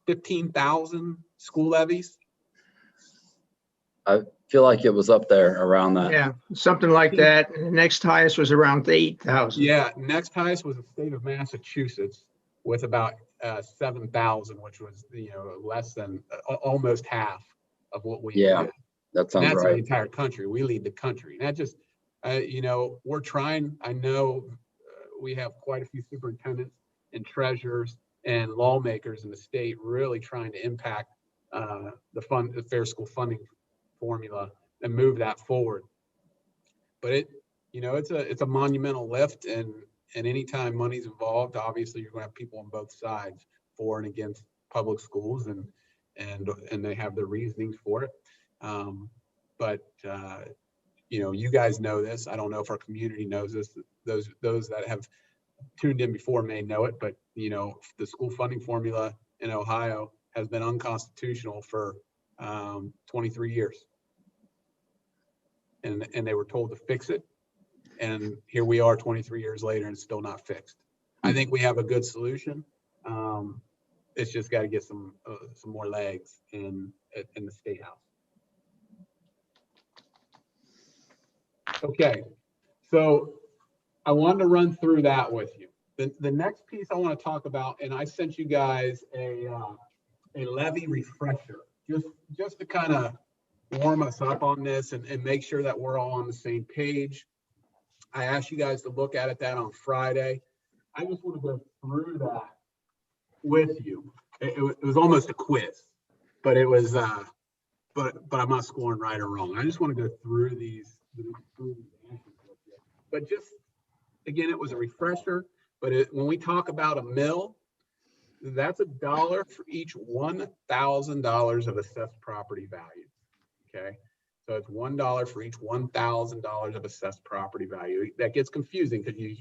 15,000 school levies? I feel like it was up there around that. Yeah, something like that. And the next highest was around 8,000. Yeah, next highest was the state of Massachusetts with about 7,000, which was less than almost half of what we Yeah, had. that sounds That's the right. entire country. We lead the country. And that just, we're trying. I know we have quite a few superintendents and treasurers and lawmakers in the state really trying to impact the fair school funding formula and move that forward. But it's a monumental lift, and anytime money's involved, obviously you're going to have people on both sides for and against public schools, and they have their reasonings for it. But you guys know this. I don't know if our community knows this. Those that have tuned in before may know it, but the school funding formula in Ohio has been unconstitutional for 23 years. And they were told to fix it. And here we are 23 years later and it's still not fixed. I think we have a good solution. It's just got to get some more legs in the State House. Okay, so I wanted to run through that with you. The next piece I want to talk about, and I sent you guys a levy refresher, just to kind of warm us up on this and make sure that we're all on the same page. I asked you guys to look at that on Friday. I just want to go through that with you. It was almost a quiz, but it was, but I'm not scoring right or wrong. I just want to go through these answers with you. But just, again, it was a refresher, but when we talk about a mill, that's $1 for each $1,000 of assessed property value, okay? So it's $1 for each $1,000 of assessed property value. That gets confusing because you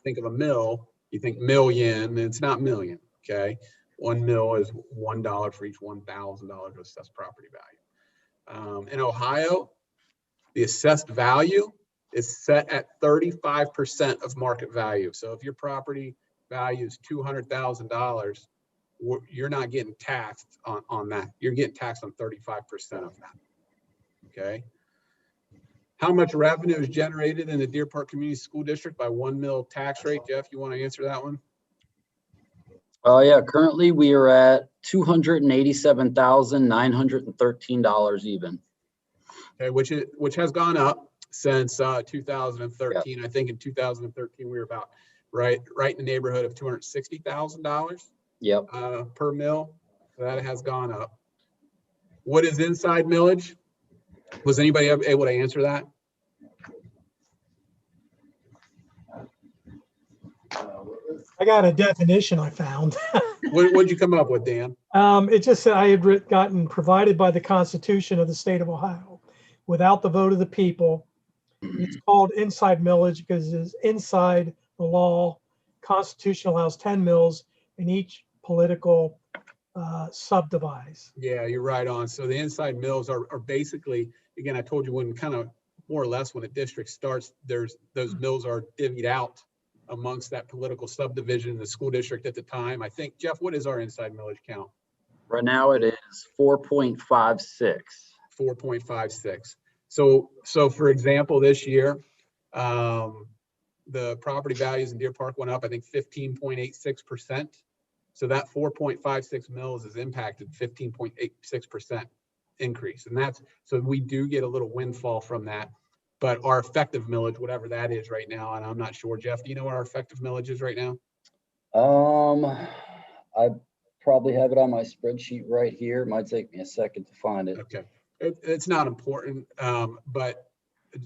think of a mill, you think million, and it's not million, okay? 1 mil is $1 for each $1,000 of assessed property value. In Ohio, the assessed value is set at 35% of market value. So if your property value is $200,000, you're not getting taxed on that. You're getting taxed on 35% of that. Okay. How much revenue is generated in the Deer Park Community School District by 1 mil tax rate? Jeff, you want to answer that one? Yeah, currently we are at $287,913 even. Okay, which has gone up since 2013. Yep. I think in 2013 we were about right in the neighborhood of $260,000. Yep. Per mill. So that has gone up. What is inside millage? Was anybody able to answer that? I got a definition I found. What'd you come up with, Dan? It just said I had gotten provided by the Constitution of the state of Ohio without the vote of the people. It's called inside millage because it's inside the law. Constitution allows 10 mills in each political subdivise. Yeah, you're right on. So the inside mills are basically, again, I told you when kind of more or less when a district starts, those mills are divvied out amongst that political subdivision in the school district at the time. I think, Jeff, what is our inside millage count? Right now it is 4.56. 4.56. So for example, this year, the property values in Deer Park went up, I think 15.86%. So that 4.56 mils is impacted 15.86% increase. And so we do get a little windfall from that. But our effective millage, whatever that is right now, and I'm not sure, Jeff, do you know what our effective millage is right now? I probably have it on my spreadsheet right here. It might take me a second to find it. Okay. It's not important, but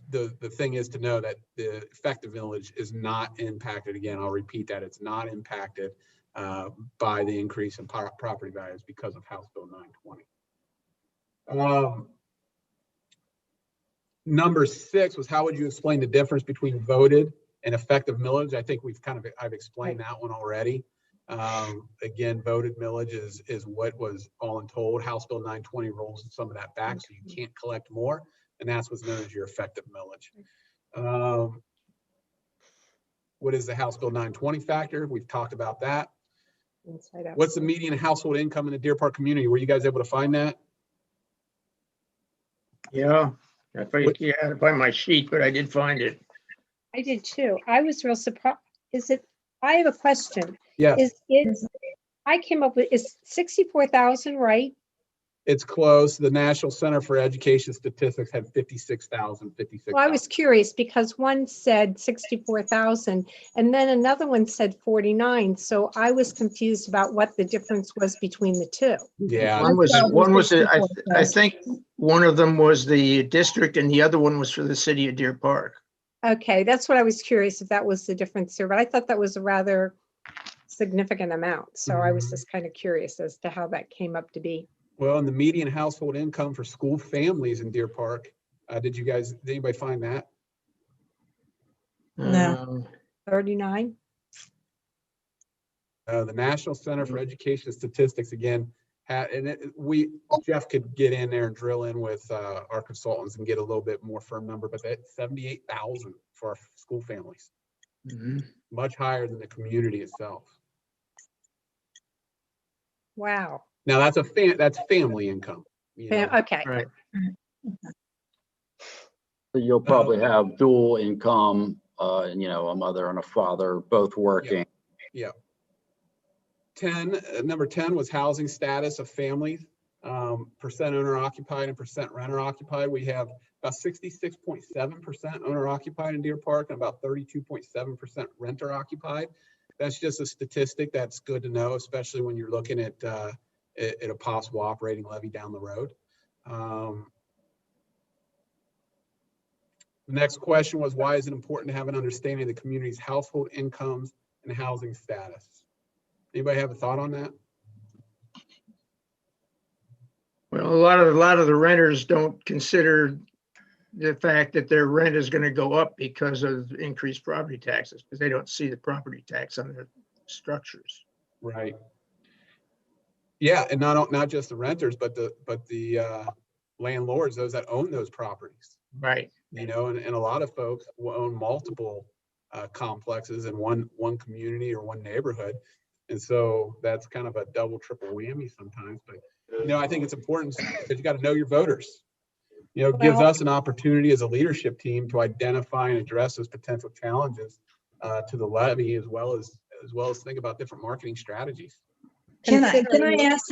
the thing is to know that the effective millage is not impacted. Again, I'll repeat that. It's not impacted by the increase in property values because of House Bill 920. Number 6 was, how would you explain the difference between voted and effective millage? I think I've explained that one already. Again, voted millage is what was all in told. House Bill 920 rolls some of that back, so you can't collect more, and that's what's known as your effective millage. What is the House Bill 920 factor? We've talked about that. What's the median household income in the Deer Park community? Were you guys able to find that? Yeah, I had to find my sheet, but I did find it. I did too. I was real surprised. I have a question. Yeah. I came up with, is 64,000 right? It's close. The National Center for Education Statistics had 56,000. Well, I was curious because one said 64,000 and then another one said 49. So I was confused about what the difference was between the two. Yeah. I think one of them was the district and the other one was for the city of Deer Park. Okay, that's what I was curious if that was the difference here, but I thought that was a rather significant amount. So I was just kind of curious as to how that came up to be. Well, and the median household income for school families in Deer Park, did anybody find that? No. 39? The National Center for Education Statistics, again, Jeff could get in there and drill in with our consultants and get a little bit more firm number, but that's 78,000 for our school families. Much higher than the community itself. Wow. Now that's family income. Okay. Right. So you'll probably have dual income, a mother and a father both working. Yeah. Number 10 was housing status of families, percent owner occupied and percent renter occupied. We have about 66.7% owner occupied in Deer Park and about 32.7% renter occupied. That's just a statistic that's good to know, especially when you're looking at a possible operating levy down the road. The next question was, why is it important to have an understanding of the community's household incomes and housing status? Anybody have a thought on that? Well, a lot of the renters don't consider the fact that their rent is going to go up because of increased property taxes, because they don't see the property tax on their structures. Right. Yeah, and not just the renters, but the landlords, those that own those properties, Right. you know, and a lot of folks will own multiple complexes in one community or one neighborhood. And so that's kind of a double, triple whammy sometimes. But, you know, I think it's important because you got to know your voters. You know, it gives Well- us an opportunity as a leadership team to identify and address those potential challenges to the levy, as well as think about different marketing strategies. Can I Considering- ask,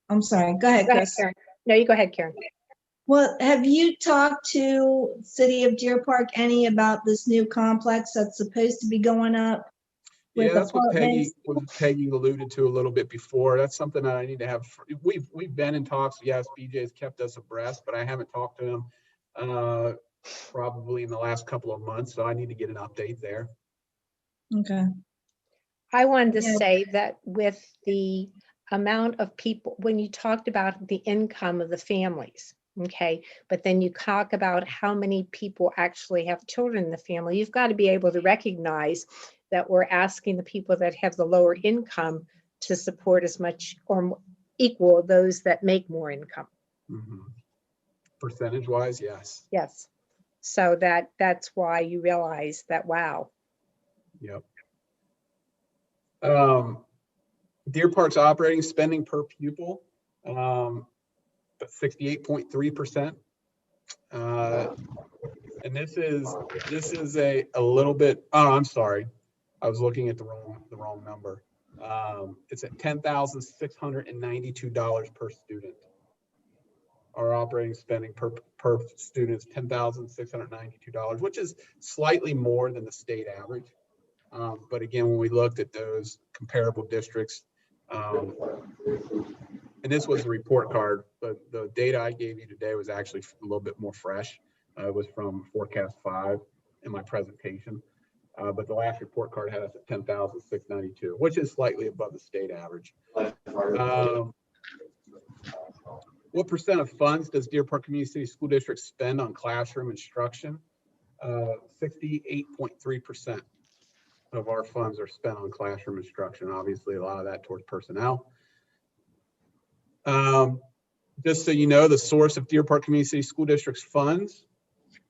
I'm sorry, go ahead, Go ahead, Chris. Karen. No, you go ahead, Karen. Well, have you talked to City of Deer Park any about this new complex that's supposed to be going up? Yeah, with that's what apartments? Peggy alluded to a little bit before. That's something that I need to have. We've been in talks. Yes, BJ has kept us abreast, but I haven't talked to him probably in the last couple of months. So I need to get an update there. Okay. I wanted to Yeah. say that with the amount of people, when you talked about the income of the families, okay, but then you talk about how many people actually have children in the family, you've got to be able to recognize that we're asking the people that have the lower income to support as much or equal those that make more income. Percentage wise, yes. Yes. So that's why you realize that, wow. Yep. Deer Park's operating spending per pupil, 68.3%. And this is a little bit, oh, I'm sorry. I was looking at the wrong number. It's at $10,692 per student. Our operating spending per student is $10,692, which is slightly more than the state average. But again, when we looked at those comparable districts, and this was the report card, but the data I gave you today was actually a little bit more fresh. It was from Forecast 5 in my presentation. But the last report card had us at 10,692, which is slightly above the state average. What percent of funds does Deer Park Community City School District spend on classroom instruction? 68.3% of our funds are spent on classroom instruction. Obviously, a lot of that towards personnel. Just so you know, the source of Deer Park Community City School District's funds,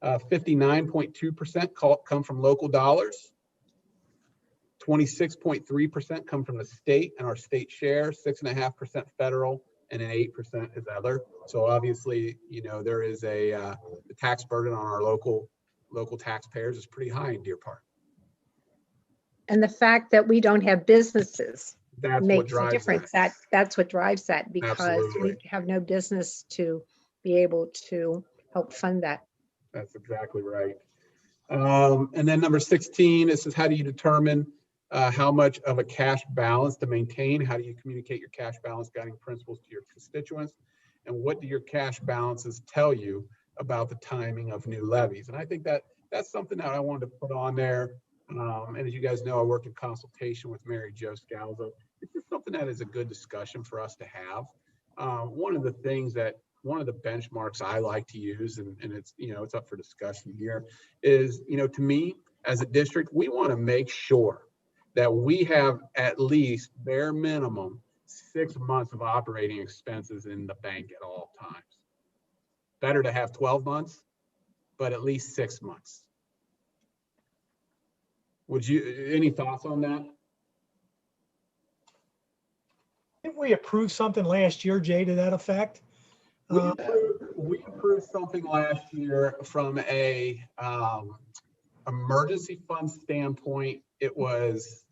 59.2% come from local dollars. 26.3% come from the state and our state share, 6.5% federal, and then 8% is other. So obviously, you know, there is the tax burden on our local taxpayers is pretty high in Deer Park. And the fact that we don't have businesses That's what makes a drives difference. that. That's what drives that, because Absolutely. we have no business to be able to help fund that. That's exactly right. And then number 16, this is how do you determine how much of a cash balance to maintain? How do you communicate your cash balance guiding principles to your constituents? And what do your cash balances tell you about the timing of new levies? And I think that's something that I wanted to put on there. And as you guys know, I work in consultation with Mary Jo Scalzo. It's just something that is a good discussion for us to have. One of the benchmarks I like to use, and it's, you know, it's up for discussion here, is, you know, to me as a district, we want to make sure that we have at least bare minimum 6 months of operating expenses in the bank at all times. Better to have 12 months, but at least 6 months. Any thoughts on that? Didn't we approve something last year, Jay, to that effect? We approved something last year from a emergency fund standpoint. It was,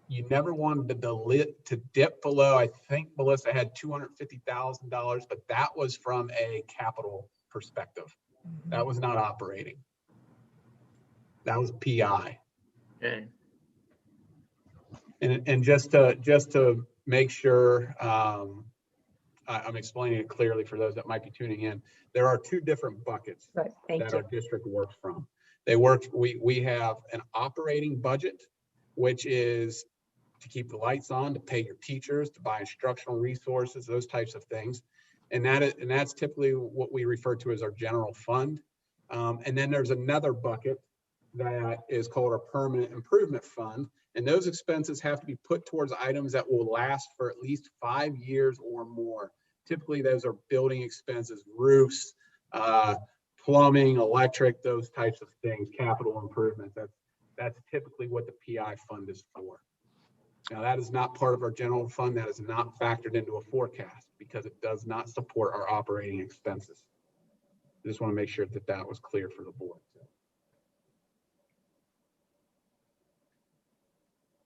you never wanted to dip below, I think Melissa had $250,000, but that was from a capital perspective. That was not operating. That was PI. Okay. And just to make sure I'm explaining it clearly for those that might be tuning in, there are two different buckets Right, thank that you. our district works from. We have an operating budget, which is to keep the lights on, to pay your teachers, to buy instructional resources, those types of things. And that's typically what we refer to as our general fund. And then there's another bucket that is called our permanent improvement fund. And those expenses have to be put towards items that will last for at least 5 years or more. Typically, those are building expenses, roofs, plumbing, electric, those types of things, capital improvements. That's typically what the PI fund is for. Now, that is not part of our general fund. That is not factored into a forecast because it does not support our operating expenses. I just want to make sure that that was clear for the board.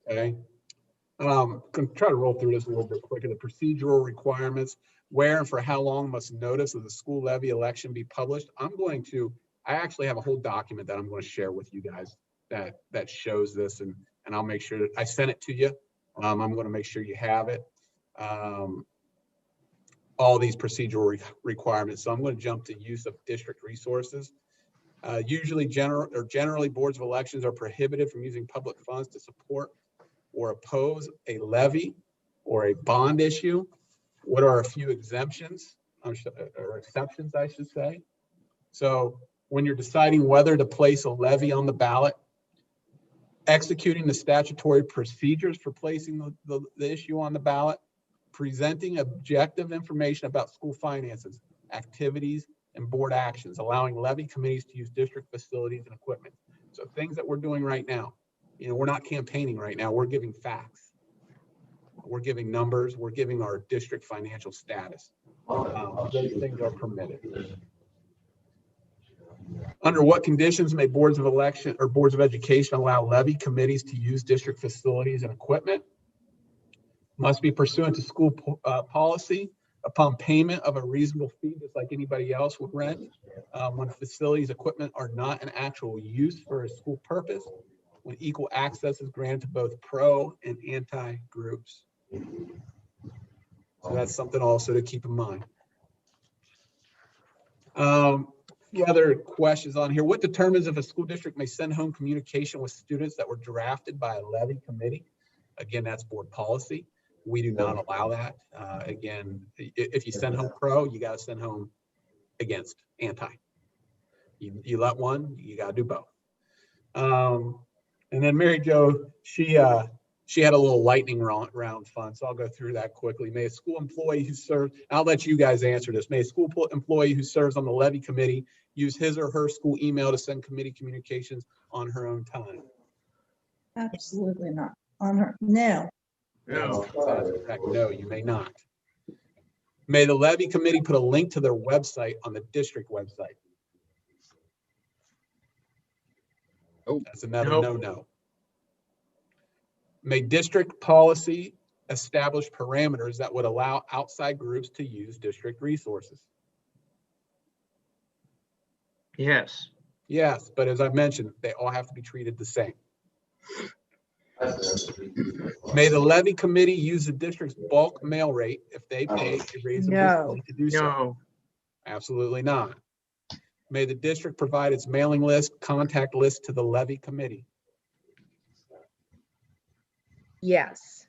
Okay. Going to try to roll through this a little bit quicker. The procedural requirements, where and for how long must notice of the school levy election be published? I actually have a whole document that I'm going to share with you guys that shows this, and I'll make sure that I sent it to you. I'm going to make sure you have it. All these procedural requirements. So I'm going to jump to use of district resources. Generally, boards of elections are prohibited from using public funds to support or oppose a levy or a bond issue. What are a few exemptions or exceptions, I should say? So when you're deciding whether to place a levy on the ballot, executing the statutory procedures for placing the issue on the ballot, presenting objective information about school finances, activities, and board actions, allowing levy committees to use district facilities and equipment. So things that we're doing right now. We're not campaigning right now. We're giving facts. We're giving numbers. We're giving our district financial status. Those things are permitted. Under what conditions may boards of election or boards of education allow levy committees to use district facilities and equipment? Must be pursuant to school policy upon payment of a reasonable fee, just like anybody else would rent. When facilities equipment are not an actual use for a school purpose, when equal access is granted to both pro and anti groups. So that's something also to keep in mind. The other questions on here, what determines if a school district may send home communication with students that were drafted by a levy committee? Again, that's board policy. We do not allow that. Again, if you send home pro, you got to send home against, anti. You let one, you got to do both. And then Mary Jo, she had a little lightning round fun, so I'll go through that quickly. May a school employee who serves, I'll let you guys answer this. May a school employee who serves on the levy committee use his or her school email to send committee communications on her own time? Absolutely not. On her, no. No. That is correct. No, you may not. May the levy committee put a link to their website on the district website? Oh, that's another Nope. no. May district policy establish parameters that would allow outside groups to use district resources? Yes. Yes, but as I mentioned, they all have to be treated the same. May the levy committee use the district's bulk mail rate if they pay a reasonable No. fee to do so? No. Absolutely not. May the district provide its mailing list, contact list to the levy committee? Yes.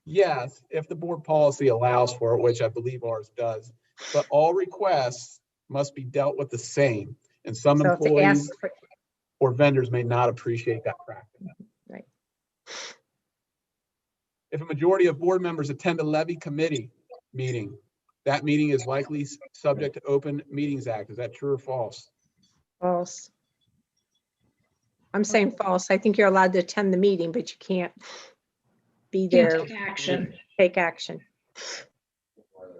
Yes, if the board policy allows for it, which I believe ours does, but all requests must be dealt with the same. And some So if they employees ask for, or vendors may not appreciate that practice. right. If a majority of board members attend a levy committee meeting, that meeting is likely subject to Open Meetings Act. Is that true or false? False. I'm saying false. I think you're allowed to attend the meeting, but you can't be Can't there, take action. take action.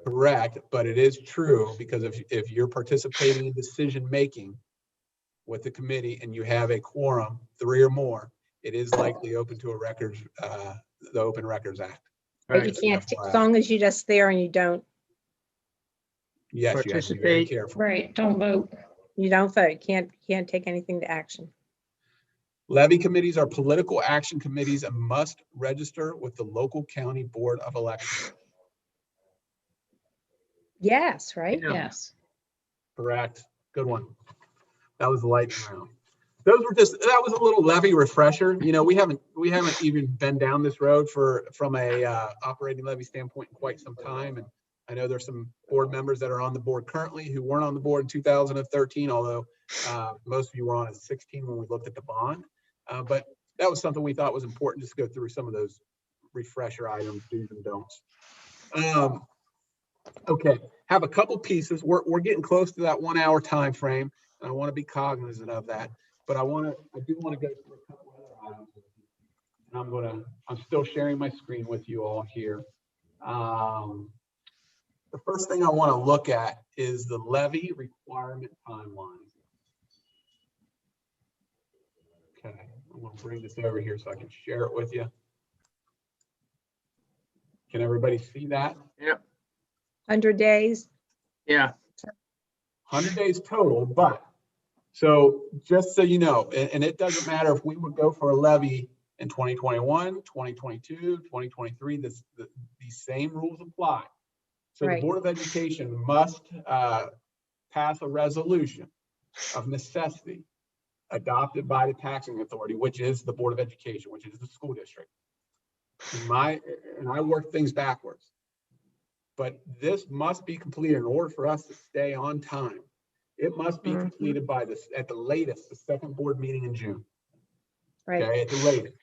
Correct, but it is true because if you're participating in decision-making with the committee and you have a quorum, 3 or more, it is likely open to a records, the Open Records Act. But you Right. can't, as long as you're just there and you don't Yes, you have to be very Participate. careful. Right, don't vote. vote, can't take anything to action. Levy committees are political action committees and must register with the local county board of elections. Yes, right? No. Yes. Correct. Good one. That was the lightning round. That was a little levy refresher. We haven't even been down this road from a operating levy standpoint in quite some time. And I know there's some board members that are on the board currently who weren't on the board in 2013, although most of you were on in 16 when we looked at the bond. But that was something we thought was important, just to go through some of those refresher items, do's and don'ts. Okay, have a couple pieces. We're getting close to that 1 hour time frame, and I want to be cognizant of that. But I do want to go through a couple other items with you. And I'm still sharing my screen with you all here. The first thing I want to look at is the levy requirement timeline. Okay, I'm going to bring this over here so I can share it with you. Can everybody see that? Yep. 100 days. Yeah. 100 days total, but so just so you know, and it doesn't matter if we would go for a levy in 2021, 2022, 2023, these same rules apply. So Right. the Board of Education must pass a resolution of necessity adopted by the taxing authority, which is the Board of Education, which is the school district. And I work things backwards. But this must be completed in order for us to stay on time. It must be completed by this, at the latest, the second board meeting in June. Right. Okay, at the latest.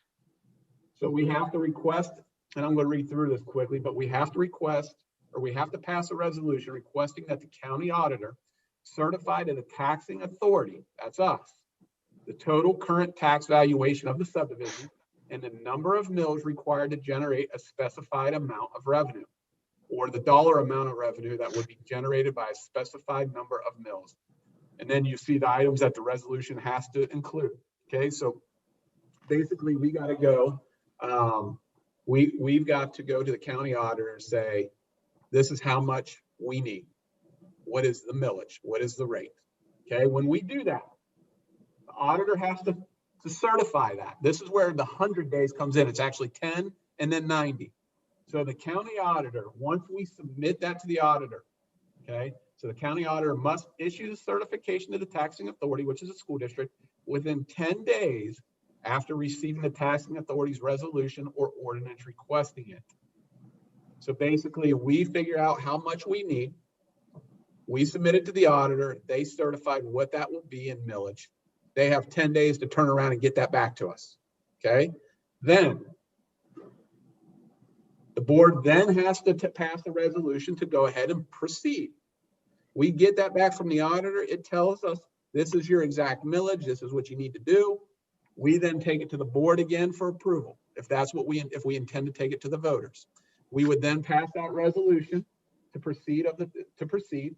So we have to request, and I'm going to read through this quickly, but we have to request, or we have to pass a resolution requesting that the county auditor certify to the taxing authority, that's us, the total current tax valuation of the subdivision and the number of mills required to generate a specified amount of revenue, or the dollar amount of revenue that would be generated by a specified number of mills. And then you see the items that the resolution has to include. Okay, so basically we got to go, we've got to go to the county auditor and say, this is how much we need. What is the millage? What is the rate? Okay, when we do that, the auditor has to certify that. This is where the 100 days comes in. It's actually 10 and then 90. So the county auditor, once we submit that to the auditor, okay, so the county auditor must issue the certification to the taxing authority, which is a school district, within 10 days after receiving the taxing authority's resolution or ordinance requesting it. So basically, we figure out how much we need. We submit it to the auditor. They certified what that will be in millage. They have 10 days to turn around and get that back to us. Okay, then the board then has to pass a resolution to go ahead and proceed. We get that back from the auditor. It tells us this is your exact millage. This is what you need to do. We then take it to the board again for approval. If that's what if we intend to take it to the voters, we would then pass that resolution to proceed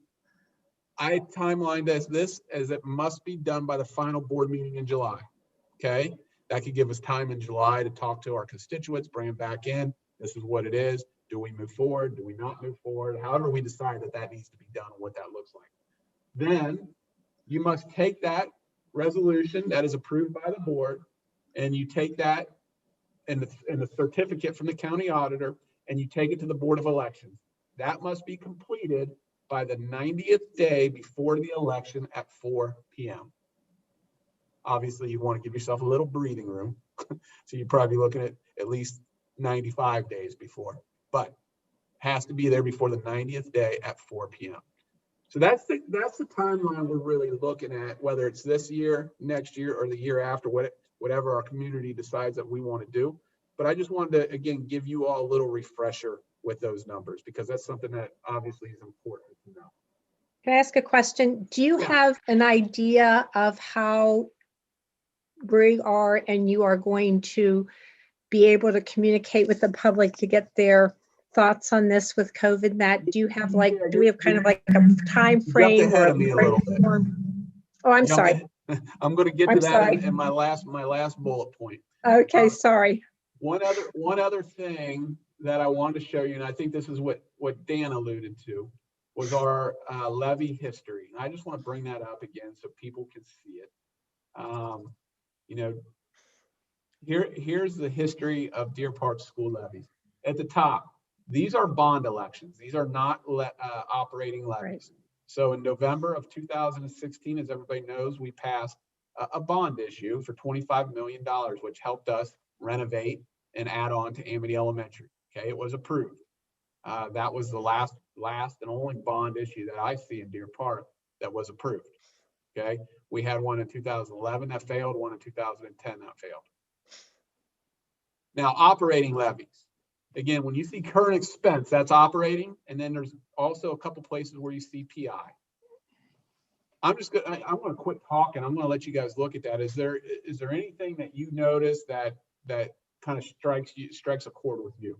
I timelined this as it must be done by the final board meeting in July. Okay, that could give us time in July to talk to our constituents, bring them back in. This is what it is. Do we move forward? Do we not move forward? However we decide that needs to be done and what that looks like. Then you must take that resolution that is approved by the board, and you take that and the certificate from the county auditor, and you take it to the Board of Elections. That must be completed by the 90th day before the election at 4 p.m. Obviously, you want to give yourself a little breathing room. So you're probably looking at least 95 days before, but has to be there before the 90th day at 4 p.m. So that's the timeline we're really looking at, whether it's this year, next year, or the year after, whatever our community decides that we want to do. But I just wanted to, again, give you all a little refresher with those numbers, because that's something that obviously is important to know. Can I ask a question? Do you Yeah. have an idea of how we are and you are going to be able to communicate with the public to get their thoughts on this with COVID? That do you have like, Yeah, do we have kind of like a time frame? ahead or of me a little bit. Oh, I'm Jump sorry. in. I'm going to get to I'm that sorry. in my last bullet point. Okay, sorry. One other thing that I wanted to show you, and I think this is what Dan alluded to, was our levy history. And I just want to bring that up again so people can see it. You know, here's the history of Deer Park school levies. At the top, these are bond elections. These are not operating levies. Right. So in November of 2016, as everybody knows, we passed a bond issue for $25 million, which helped us renovate and add on to Amity Elementary. Okay, it was approved. That was the last and only bond issue that I see in Deer Park that was approved. Okay, we had one in 2011 that failed, one in 2010 that failed. Now, operating levies. Again, when you see current expense, that's operating, and then there's also a couple places where you see PI. I'm gonna quit talking. I'm gonna let you guys look at that. Is there anything that you notice that kind of strikes a chord with you?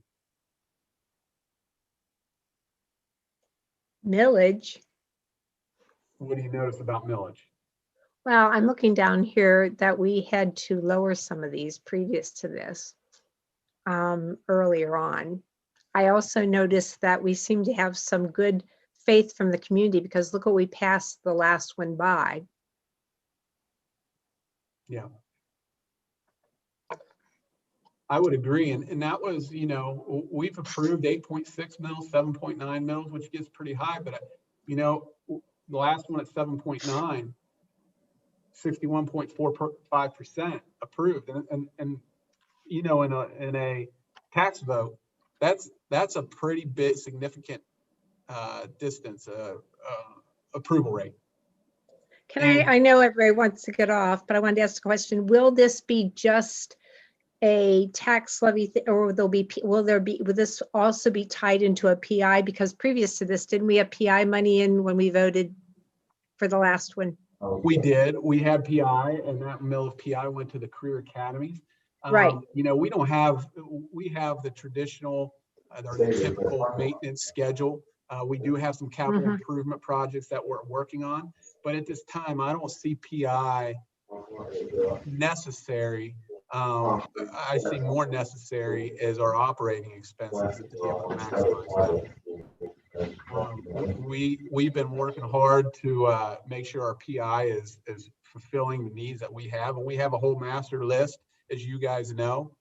Millage. What do you notice about millage? Well, I'm looking down here that we had to lower some of these previous to this earlier on. I also noticed that we seem to have some good faith from the community because look what we passed the last one by. Yeah. I would agree. And that was, you know, we've approved 8.6 mils, 7.9 mils, which gets pretty high, but you know, the last one at 7.9, 61.45% approved. And you know, in a tax vote, that's a pretty big significant distance approval rate. I know everybody wants to get off, but I wanted to ask a question. Will this be just a tax levy or will this also be tied into a PI? Because previous to this, didn't we have PI money in when we voted for the last one? We did. We had PI, and that mill of PI went to the career academies. Right. You know, we have the traditional, or the typical maintenance schedule. We do have some capital improvement projects that we're working on, but at this time, I don't see PI necessary. I see more necessary as our operating expenses to be able to maximize that. We've been working hard to make sure our PI is fulfilling the needs that we have, and we have a whole master list, as you guys know,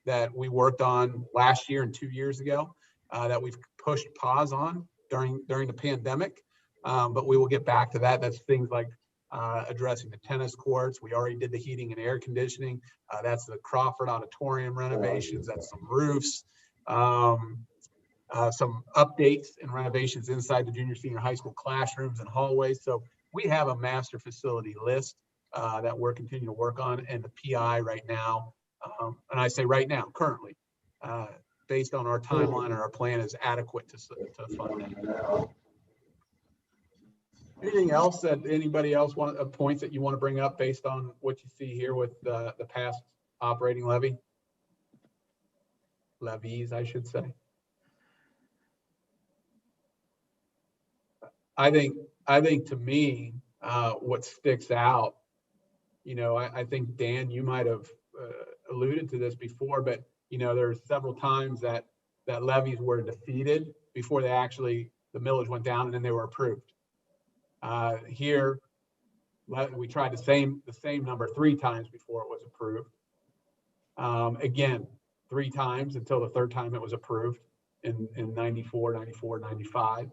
that we worked on last year and 2 years ago, that we've pushed pause on during the pandemic, but we will get back to that. That's things like addressing the tennis courts. We already did the heating and air conditioning. That's the Crawford Auditorium renovations. That's some roofs. Some updates and renovations inside the junior senior high school classrooms and hallways. So we have a master facility list that we're continuing to work on, and the PI right now, and I say right now, currently, based on our timeline and our plan, is adequate to fund that. Anything else that anybody else points that you want to bring up based on what you see here with the past operating levies, I should say? I think to me, what sticks out, you know, I think, Dan, you might have alluded to this before, but, you know, there are several times that levies were defeated before the millage went down and then they were approved. Here, we tried the same number 3 times before it was approved. Again, 3 times until the 3rd time it was approved in 94, 95.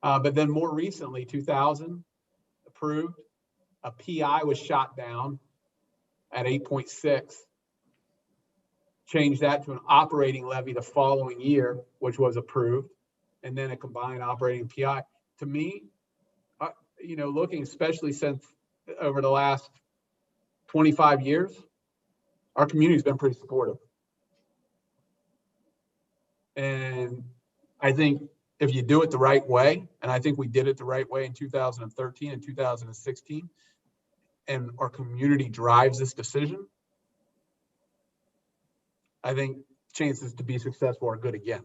But then more recently, 2000 approved. A PI was shot down at 8.6. Changed that to an operating levy the following year, which was approved, and then a combined operating PI. To me, you know, looking especially since over the last 25 years, our community's been pretty supportive. And I think if you do it the right way, and I think we did it the right way in 2013 and 2016, and our community drives this decision, I think chances to be successful are good again,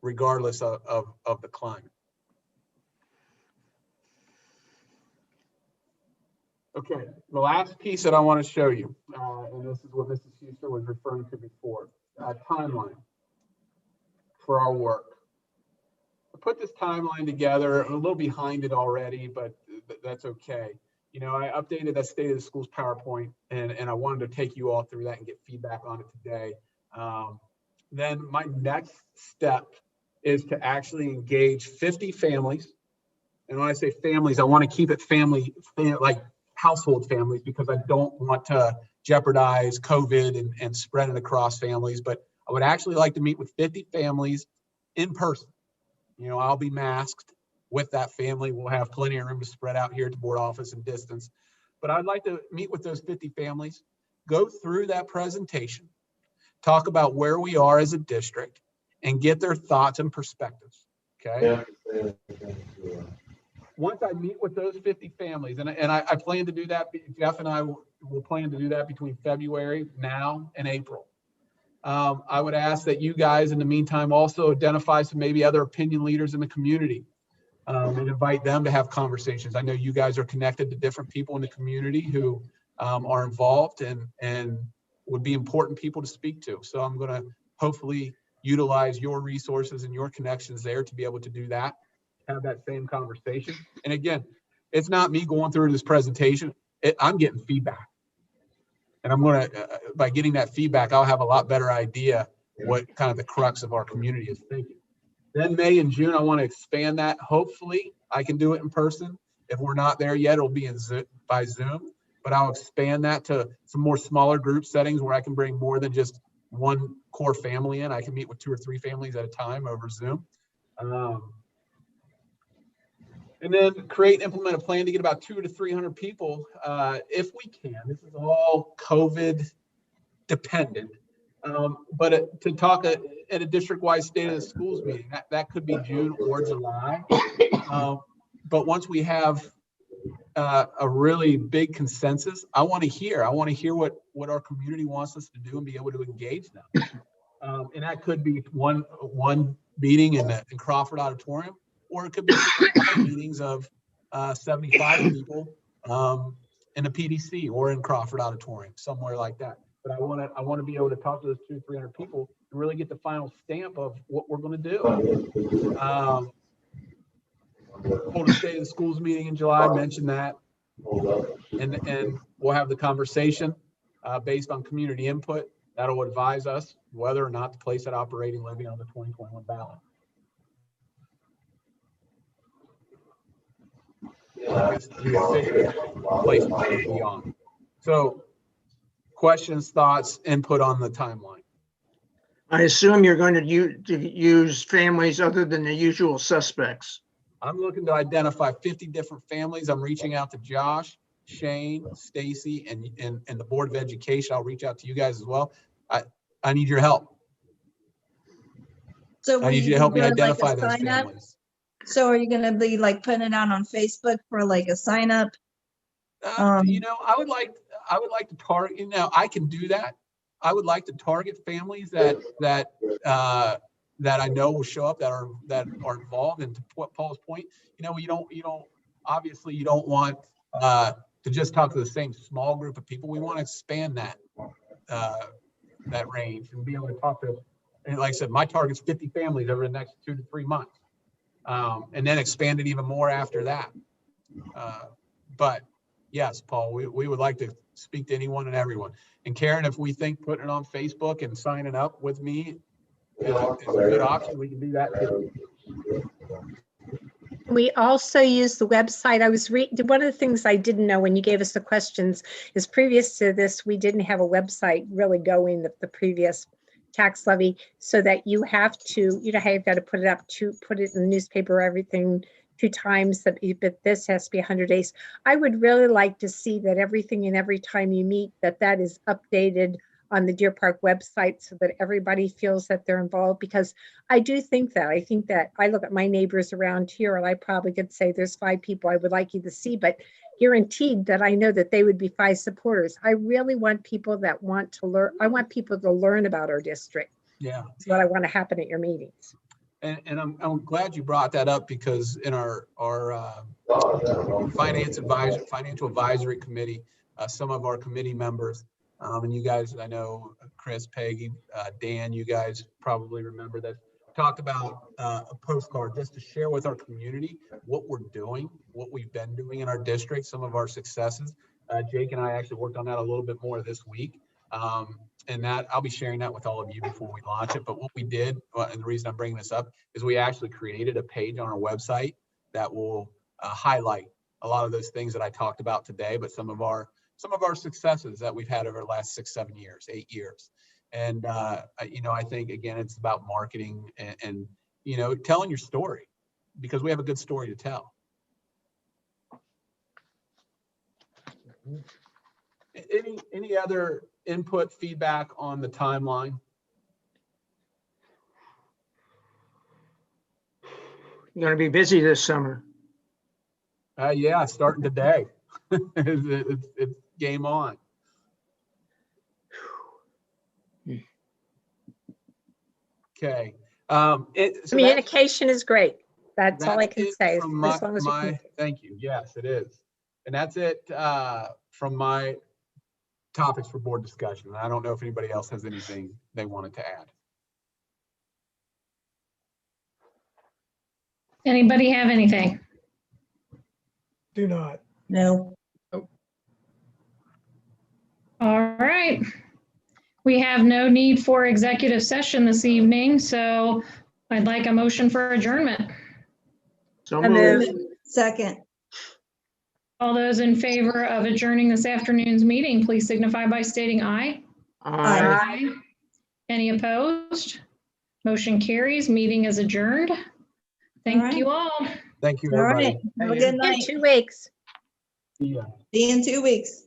regardless of the climate. Okay, the last piece that I want to show you, and this is what Mrs. Schuster was referring to before, timeline for our work. I put this timeline together, a little behind it already, but that's okay. You know, I updated that State of the Schools PowerPoint, and I wanted to take you all through that and get feedback on it today. Then my next step is to actually engage 50 families. And when I say families, I want to keep it like household families, because I don't want to jeopardize COVID and spread it across families. But I would actually like to meet with 50 families in person. You know, I'll be masked with that family. We'll have plenty of room to spread out here at the board office and distance. But I'd like to meet with those 50 families, go through that presentation, talk about where we are as a district, and get their thoughts and perspectives. Okay. Once I meet with those 50 families, and I plan to do that, Jeff and I will plan to do that between February now and April. I would ask that you guys, in the meantime, also identify some maybe other opinion leaders in the community, and invite them to have conversations. I know you guys are connected to different people in the community who are involved and would be important people to speak to. So I'm going to hopefully utilize your resources and your connections there to be able to do that, have that same conversation. And again, it's not me going through this presentation. I'm getting feedback. And I'm going to, by getting that feedback, I'll have a lot better idea what kind of the crux of our community is thinking. Then May and June, I want to expand that. Hopefully I can do it in person. If we're not there yet, it'll be by Zoom, but I'll expand that to some more smaller group settings where I can bring more than just one core family in. I can meet with 2 or 3 families at a time over Zoom. And then create and implement a plan to get about 200 to 300 people if we can. This is all COVID dependent. But to talk at a district-wide state of the schools meeting, that could be June or July. But once we have a really big consensus, I want to hear what our community wants us to do and be able to engage them. And that could be one meeting in Crawford Auditorium, or it could be meetings of 75 people in a PDC or in Crawford Auditorium, somewhere like that. But I want to be able to talk to those 200 to 300 people and really get the final stamp of what we're going to do. Hold a state of the schools meeting in July, mention that, and we'll have the conversation based on community input. That'll advise us whether or not to place that operating levy on the 2021 ballot. So questions, thoughts, input on the timeline. I assume you're going to use families other than the usual suspects. I'm looking to identify 50 different families. I'm reaching out to Josh, Shane, Stacy, and the Board of Education. I'll reach out to you guys as well. I need your help. So I need you to help me identify those sign up? families. So are you gonna be like putting it out on Facebook for like a sign up? You know, I would like to target, you know, I can do that. I would like to target families that I know will show up, that are involved. And to Paul's point, you know, you don't obviously you don't want to just talk to the same small group of people. We want to expand that range and be able to talk to, and like I said, my target's 50 families over the next 2 to 3 months, and then expand it even more after that. But yes, Paul, we would like to speak to anyone and everyone. And Karen, if we think putting it on Facebook and signing up with me is a good option, we can do that too. We also use the website. One of the things I didn't know when you gave us the questions is previous to this, we didn't have a website really going, the previous tax levy, so that you have to, you know, how you've got to put it up, to put it in the newspaper, everything 2 times, but this has to be 100 days. I would really like to see that everything and every time you meet, that is updated on the Deer Park website so that everybody feels that they're involved, because I think that I look at my neighbors around here and I probably could say there's 5 people I would like you to see, but guaranteed that I know that they would be 5 supporters. I really want people that want to learn. I want people to learn about our district. Yeah. That's what I want to happen at your meetings. And I'm glad you brought that up, because in our financial advisory committee, some of our committee members, and you guys, I know Chris, Peggy, Dan, you guys probably remember that, talked about a postcard just to share with our community what we're doing, what we've been doing in our district, some of our successes. Jake and I actually worked on that a little bit more this week. And that I'll be sharing that with all of you before we launch it. But what we did, and the reason I'm bringing this up, is we actually created a page on our website that will highlight a lot of those things that I talked about today, but some of our successes that we've had over the last 6, 7 years, 8 years. And you know, I think again, it's about marketing and you know, telling your story, because we have a good story to tell. Any other input, feedback on the timeline? You're gonna be busy this summer. Yeah, starting today. It's game on. Okay. So that- Communication is great. That's all I that can is say. from As long as we my, communicate. thank you. Yes, it is. And that's it from my topics for board discussion. I don't know if anybody else has anything they wanted to add. Anybody have anything? Do not. No. All right. We have no need for executive session this evening, so I'd like a motion for adjournment. So I moved. move. Second. All those in favor of adjourning this afternoon's meeting, please signify by stating aye. Aye. Any opposed? Motion carries. Meeting is adjourned. Thank right. you all. Thank you, All right. everybody. Have a good In night. 2 weeks. See ya. See you in 2 weeks.